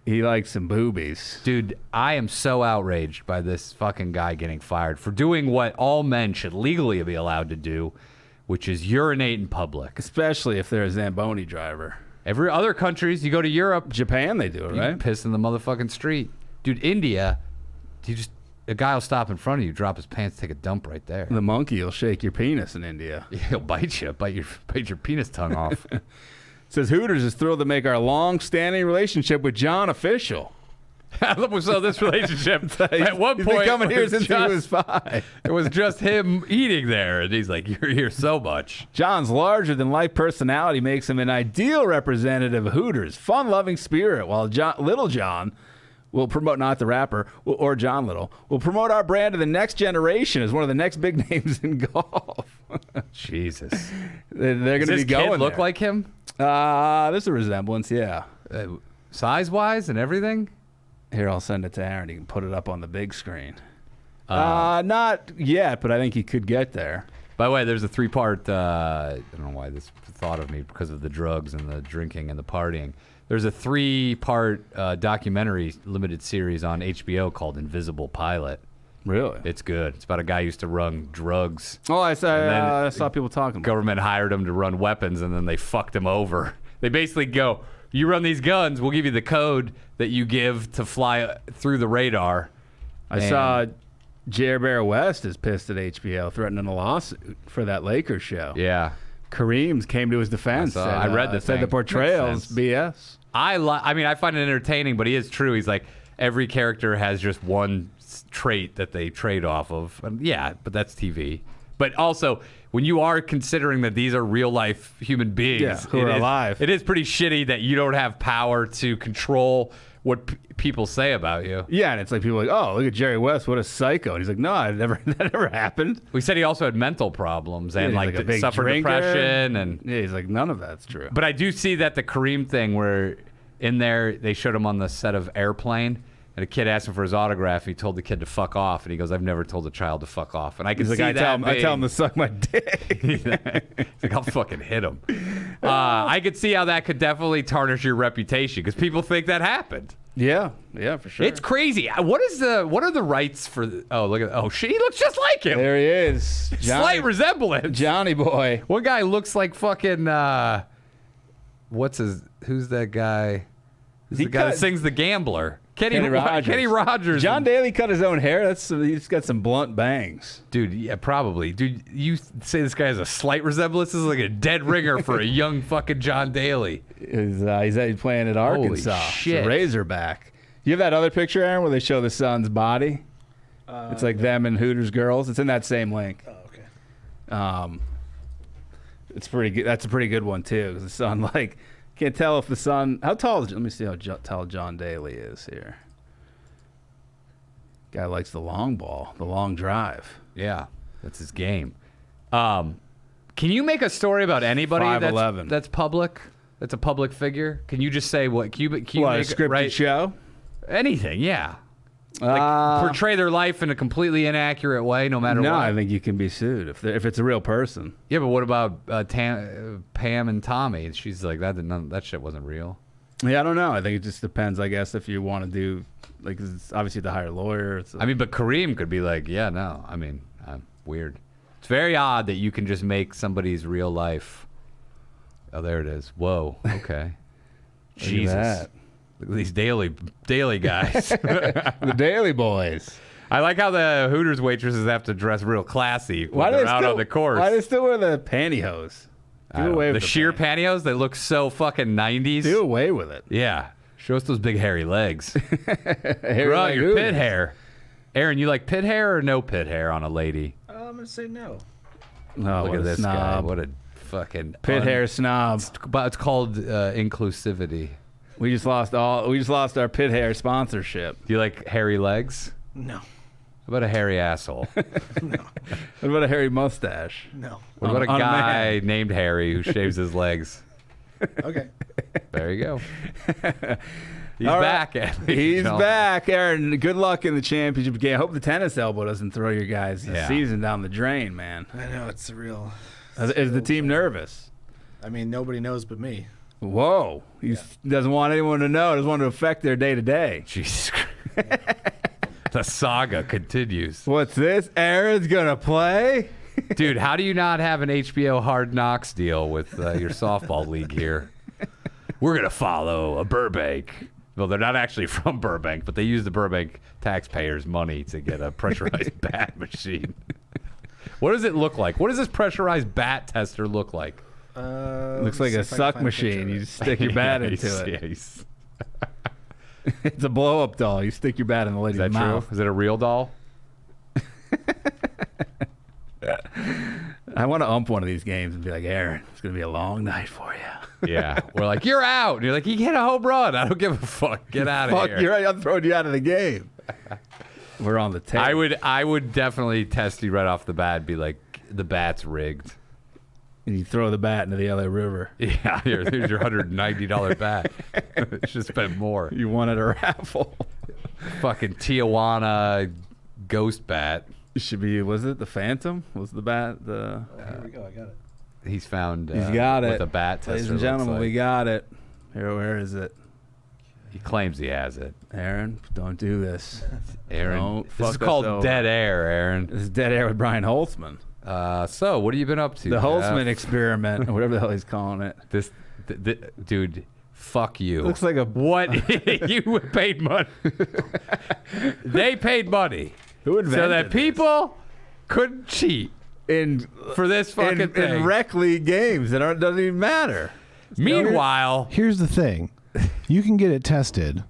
He likes some boobies. Dude, I am so outraged by this fucking guy getting fired for doing what all men should legally be allowed to do, which is urinate in public. Especially if they're a Zamboni driver. Every other countries, you go to Europe, Japan, they do it, you right? piss in the motherfucking street. Dude, India, a guy will stop in front of you, drop his pants, take a dump right there. The monkey will shake your penis in India. He'll bite your penis tongue off. Says Hooters is thrilled to make our long-standing relationship with John official. So this relationship, at one He's point, been coming here was since he was 5. it was just him eating there, and he's like, "You're here so much." John's larger-than-life personality makes him an ideal representative of Hooters' fun-loving spirit, while Little John will promote, not the rapper, or John Little, will promote our brand to the next generation as one of the next big names in golf. Jesus, They're going to Does be this going kid look there. like him, There's a resemblance, yeah. size-wise and everything? Here, I'll send it to Aaron. He can put it up on the big screen. Not yet, but I think he could get there. By the way, there's a 3-part. I don't know why this thought of me because of the drugs and the drinking and the partying. There's a 3-part documentary limited series on HBO called Invisible Pilot. Really? It's good. It's about a guy who used to run drugs. Oh, I And then saw people talking about it. Government hired him to run weapons, and then they fucked him over. They basically go, "You run these guns, we'll give you the code that you give to fly through the radar." I saw Jer Bear West is pissed at HBO, threatening a lawsuit for that Lakers show. Yeah. Kareem came to his defense. I read the said thing. the portrayal's Makes BS. I mean, I find it entertaining, but he is true. He's like, every character has just one trait that they trade off of. And yeah, but that's TV. But also, when you are considering that these are real life human beings who are alive, it is pretty shitty that you don't have power to control what people say about you. Yeah, and it's like people are like, oh, look at Jerry West, what a psycho. And he's like, no, that never happened. We said he also had mental problems and Yeah, he's like a big suffered drinker. depression and. Yeah, he's like, none of that's true. But I do see that the Kareem thing where in there they showed him on the set of Airplane. And a kid asked him for his autograph. He told the kid to fuck off, and he goes, "I've never told a child to fuck off." And I can He's see like, that. I tell him to suck my dick. He's like, "I'll fucking hit him." I could see how that could definitely tarnish your reputation because people think that happened. Yeah, for sure. It's crazy. What are the rights for? Shit, he looks just like him. There he is, Slight resemblance. Johnny boy. One guy looks like fucking. Who's that guy? Who's the guy that sings The Gambler? Kenny Rogers. John Daly cut his own hair. He's got some blunt bangs. Dude, yeah, probably. Dude, you say this guy has a slight resemblance? This is like a dead ringer for a young fucking John Daly. He's playing at Arkansas. Holy shit. It's a Razorback. You have that other picture, Aaron, where they show the son's body? It's like them and Hooters girls. It's in that same link. Oh, okay. It's pretty good. That's a pretty good one too, because the son can't tell if the son. How tall is? Let me see how tall John Daly is here. Guy likes the long ball, the long drive. Yeah, that's his game. Can you make a story about anybody 5'11". that's public? That's a public figure? Can you just say what? Can you What, make a scripted show? Anything? Yeah. Portray their life in a completely inaccurate way, no matter what. No, I think you can be sued if it's a real person. Yeah, but what about Pam and Tommy? She's like that shit wasn't real. Yeah, I don't know. I think it just depends. I guess if you want to do it's obviously to hire a lawyer. But Kareem could be like, yeah, no. I mean, weird. It's very odd that you can just make somebody's real life. Oh, there it is. Whoa. Okay. Jesus. That. Look at these daily guys. The Daily Boys. I like how the Hooters waitresses have to dress real classy when they're out on the course. Why do they still wear the pantyhose? Do away with the sheer pantyhose, they look so fucking 90s. Do away with it. Yeah. Show us those big hairy legs. Hairy Grow out like your Hooters. pit hair. Aaron, you like pit hair or no pit hair on a lady? I'm going to say no. No, Look what at a this guy. snob. What a fucking Pit hair snob. But it's called inclusivity. We just lost our pit hair sponsorship. Do you like hairy legs? No. How about a hairy asshole? No. What about a hairy mustache? No. What about a On a guy man. named Harry who shaves his legs? Okay. There you go. He's All right. back. He's back, Aaron. Good luck in the championship game. I hope the tennis elbow doesn't throw your guys' season down the drain, man. I know, it's real. Is the team nervous? I mean, nobody knows but me. Whoa. He doesn't want anyone to know. Doesn't want to affect their day-to-day. Jesus Christ. The saga continues. What's this? Aaron's going to play? Dude, how do you not have an HBO Hard Knocks deal with your softball league here? We're going to follow a Burbank. Well, they're not actually from Burbank, but they use the Burbank taxpayers' money to get a pressurized bat machine. What does it look like? What does this pressurized bat tester look like? Looks like a suck machine. You just stick your bat into it. It's a blow-up doll. You stick your bat in the lady's Is that mouth. true? Is it a real doll? I want to ump one of these games and be like, Aaron, it's going to be a long night for you. Yeah. We're like, you're out. And you're like, you hit a home run. I don't give a fuck. Get out of Fuck, here. you're right. I'm throwing you out of the game. We're on the tape. I would definitely test you right off the bat and be like, the bat's rigged. And you throw the bat into the LA River. Yeah, here's your $190 bat. It should spend more. You won at a raffle. Fucking Tijuana ghost bat. It should be, was it the Phantom? Was the bat the... Here we go. I got it. He's found He's got what it. the bat tester Ladies and looks gentlemen, like. we got it. Here, where is it? He claims he has it. Aaron, don't do this. Aaron, Don't this fuck is us called over. dead air, Aaron. This is Dead Air with Brian Holtzman. So, what have you been up to? The Jeff? Holtzman experiment, or whatever the hell he's calling it. This, dude, fuck you. Looks like a... What? You paid money. They paid money. Who invented So that this? people couldn't cheat in for this fucking thing. in rec league games that doesn't even matter. Meanwhile, Here's the thing. You can get it tested.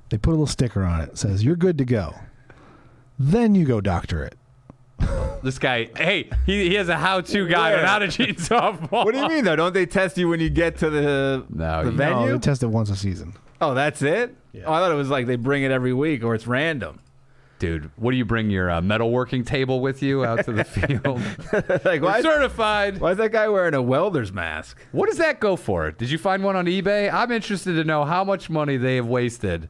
They put a little sticker on it. It says, you're good to go. Then you go doctor it. this guy, hey, he has a how-to guide on Where? how to cheat in softball. What do you mean though? Don't they test you when you get to the No, the you- venue? No, they test it once a season. Oh, that's it? Yeah. Oh, I thought it was like they bring it every week or it's random. Dude, what do you bring your metalworking table with you out to the field? Like We're why? certified. Why is that guy wearing a welder's mask? What does that go for? Did you find one on eBay? I'm interested to know how much money they have wasted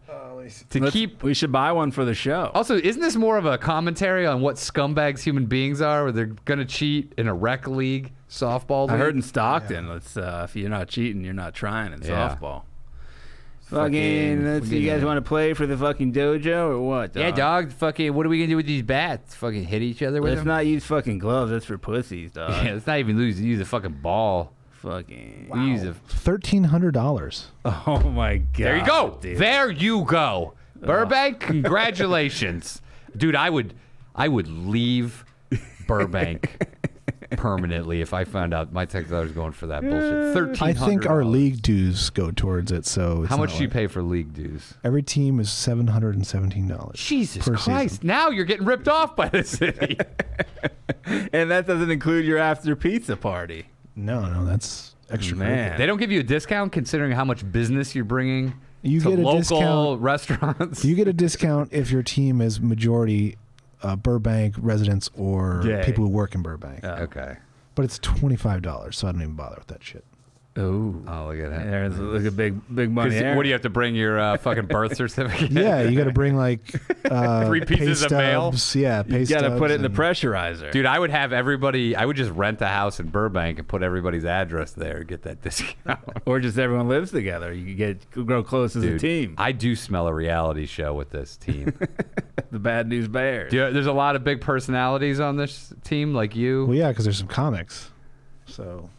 to keep. We should buy one for the show. Also, isn't this more of a commentary on what scumbags human beings are, where they're going to cheat in a rec league, softball league? I heard in Stockton, let's if you're not cheating, you're not trying in Yeah. softball. Fucking, let's see, you guys want to play for the fucking dojo or what? Dog? Yeah, dog. Fucking, what are we going to do with these bats? Fucking hit each other with Let's them? not use fucking gloves. That's for pussies, dog. Yeah, let's not even use a fucking ball. Fucking. We use a. $1,300. Oh my god. There you go. Dude. There you go. Burbank, congratulations. Dude, I would leave Burbank permanently if I found out my tax dollars going for that bullshit. $1,300. I think our league dues go towards it. So it's How much not do you like- pay for league dues? Every team is $717. Jesus per Christ. season. Now you're getting ripped off by the city. And that doesn't include your after pizza party. No, that's extra. Man. They don't give you a discount considering how much business you're bringing You to get a local discount. restaurants. You get a discount if your team is majority Burbank residents or Gay. people who work in Burbank. Okay. But it's $25, so I don't even bother with that shit. Oh. Oh, look at that. There's look at big money. 'Cause there. what do you have to bring your fucking birth certificate? Yeah, you got to bring like 3 pieces pay of mail? stubs. Yeah, pay You got to stubs put it in the and- pressurizer. Dude, I would have everybody. I would just rent a house in Burbank and put everybody's address there and get that discount. Or just everyone lives together. You can grow close as a Dude, team. I do smell a reality show with this team. The Bad News Bears. There's a lot of big personalities on this team, like you. Well, yeah, because there's some comics. So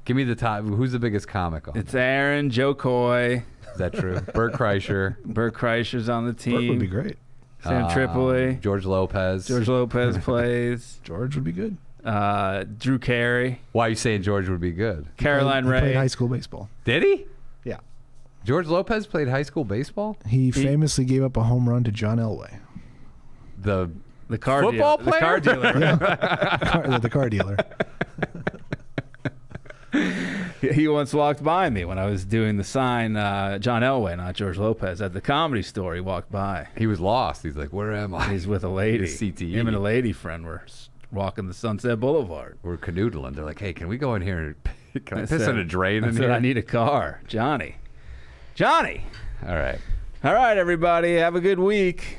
Give me the top. Who's the biggest comic on? It's Aaron, Joe Coy, Is that true? Bert Kreischer, Bert Kreischer's on the team. Bert would be great. Sam Tripoli. George Lopez. George Lopez plays. George would be good. Drew Carey. Why are you saying George would be good? Caroline He played high Ray. school baseball. Did he? Yeah. George Lopez played high school baseball. He famously gave up a home run to John Elway, The The car Football dealer. The car dealer. the car dealer. He once walked by me when I was doing the sign, John Elway, not George Lopez, at the Comedy Store. He walked by. he was lost. He's like, where am I? He's with a lady. His CTE. Him and a lady friend were walking the Sunset Boulevard. We're canoodling. They're like, hey, can we go in here? Can I I piss said- in a drain I in said, here? I need a car. Johnny. Johnny. All right. All right, everybody. Have a good week.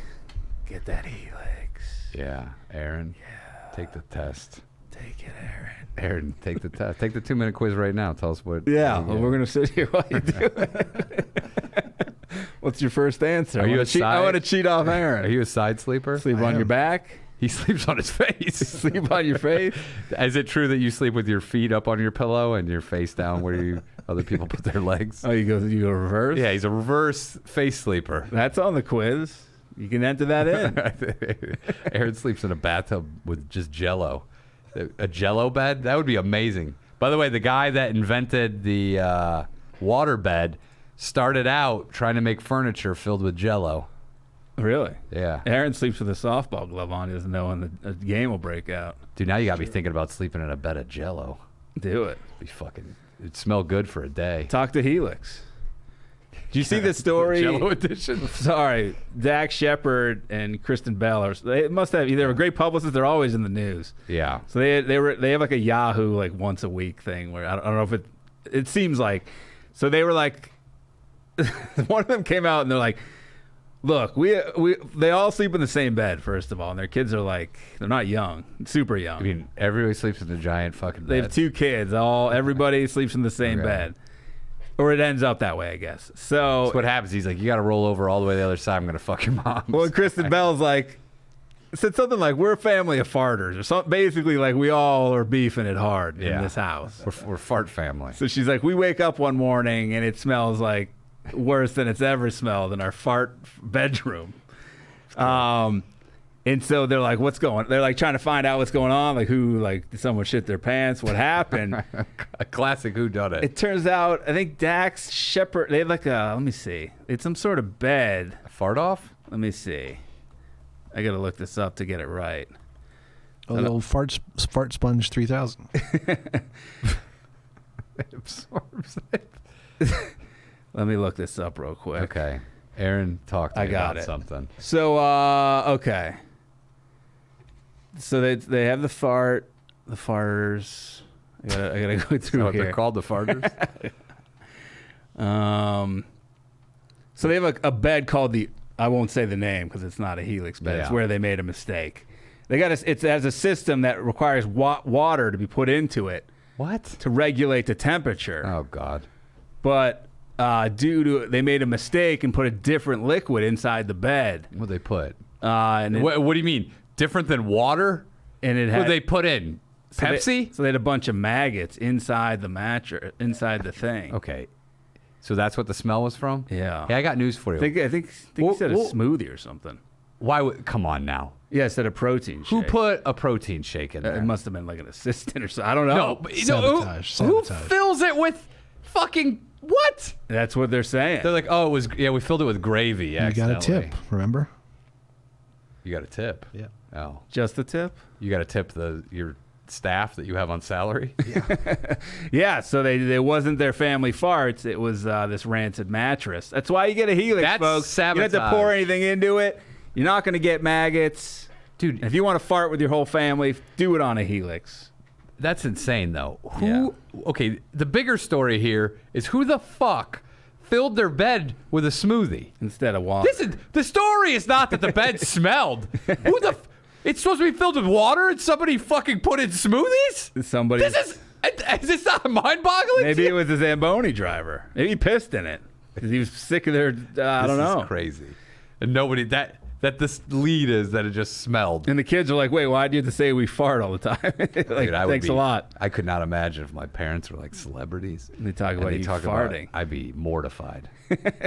Get that helix. Yeah, Aaron. Yeah. Take the test. Take it, Aaron. Aaron, take the test. Take the 2-minute quiz right now. Tell us what. Yeah, well, we're gonna sit here while you do it. What's your first answer? Are you a I side? want to cheat off Aaron. Are you a side sleeper? Sleep on your back? He sleeps on his face. Sleep on your face? Is it true that you sleep with your feet up on your pillow and your face down where other people put their legs? Oh, you go reverse? Yeah, he's a reverse face sleeper. That's on the quiz. You can enter that in. Aaron sleeps in a bathtub with just Jell-O. A Jell-O bed? That would be amazing. By the way, the guy that invented the water bed started out trying to make furniture filled with Jell-O. Really? Yeah. Aaron sleeps with a softball glove on. He doesn't know when the game will break out. Dude, now you got me thinking about sleeping in a bed of Jell-O. Do it. It'd smell good for a day. Talk to Helix. Did you see the story? Jell-O edition. Sorry, Dax Shepard and Kristen Bell they must have either a great publicist. They're always in the news. Yeah. So they have like a Yahoo like once a week thing where I don't know if it seems like. So they were like, one of them came out and they're like, look, they all sleep in the same bed first of all, and their kids are like they're not young, super young. I mean, everybody sleeps in a giant fucking bed. They have 2 kids. Everybody sleeps in the same bed. Or it ends up that way, I guess. So that's what happens. He's like, you got to roll over all the way to the other side. I'm going to fuck your mom. Well, Kristen Bell's like, said something like, we're a family of farters. Or something, basically, like, we all are beefing it hard in this house. We're fart family. So she's like, we wake up one morning and it smells like worse than it's ever smelled in our fart bedroom. And so they're like, they're like trying to find out what's going on. Like did someone shit their pants? What happened? A classic whodunit. It turns out, I think Dax Shepard, they had like let me see. It's some sort of bed. A fart off? Let me see. I got to look this up to get it right. A little fart sponge 3000. Absorbs it. Let me look this up real quick. Okay. Aaron, talk to me got about it. something. So, okay. So they have the farters. I gotta go through What here. they're called, the farters? So they have a bed called I won't say the name because it's not a Helix bed. Yeah. It's where they made a mistake. It has a system that requires water to be put into it What? to regulate the temperature. Oh, God. But they made a mistake and put a different liquid inside the bed. What they put? And What do you mean? Different than water? and it What had they put in? Pepsi? So they had a bunch of maggots inside the mattress, inside the thing. Okay. So that's what the smell was from? Yeah. Hey, I got news for you. I think you said a Well- smoothie or something. Why would... Come on now. Yeah, it said a protein shake. Who put a protein shake in there? It must have been like an assistant or something. I don't know. No, but you know, Sabotage, who sabotage. fills it with fucking... What? That's what they're saying. They're like, oh, it was... Yeah, we filled it with gravy. You got a accidentally. tip, remember? You got a tip? Yeah. Oh. Just the tip? You got to tip your staff that you have on salary? Yeah, so it wasn't their family farts. It was this rancid mattress. That's why you get a Helix, That's folks. You don't have to sabotage. pour anything into it. You're not going to get maggots. Dude, And if you want to fart with your whole family, do it on a Helix. that's insane, though. Okay, the bigger story here is who the fuck filled their bed with a smoothie? Instead of water. The story is not that the bed smelled. It's supposed to be filled with water and somebody fucking put in smoothies? Somebody. Is this not mind-boggling? Maybe it was the Zamboni driver. Maybe he pissed in it because he was sick of their. I don't know. This is crazy. And nobody that this lead is that it just smelled. And the kids are like, "Wait, why do you have to say we fart all the time?" Like, Dude, thanks a lot. I could not imagine if my parents were like celebrities. They talk about you farting. I'd be mortified.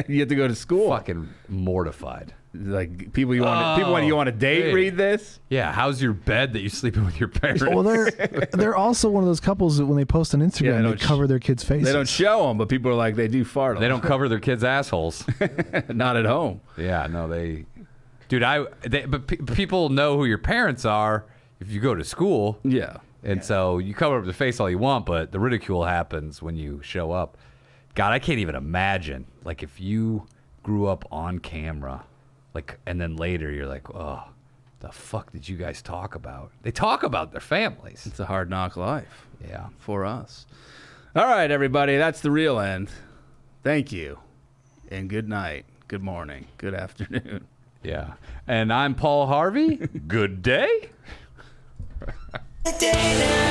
You have to go to school. Fucking mortified. Like people you want to go on a date hey. read this. Yeah, how's your bed that you sleep in with your parents? Well, they're also one of those couples that when they post on Yeah, Instagram, they they don't cover their kids' faces. They don't show them, but people are like, they do fart. They don't cover their kids' assholes. Not at home. Yeah, no, they. Dude, people know who your parents are if you go to school. Yeah. And so you cover up the face all you want, but the ridicule happens when you show up. God, I can't even imagine. Like, if you grew up on camera, like, and then later you're like, oh, the fuck did you guys talk about? They talk about their families. It's a hard knock life. Yeah. For us. All right, everybody. That's the real end. Thank you. And good night. Good morning. Good afternoon. Yeah. And I'm Paul Harvey. Good day. Good day now.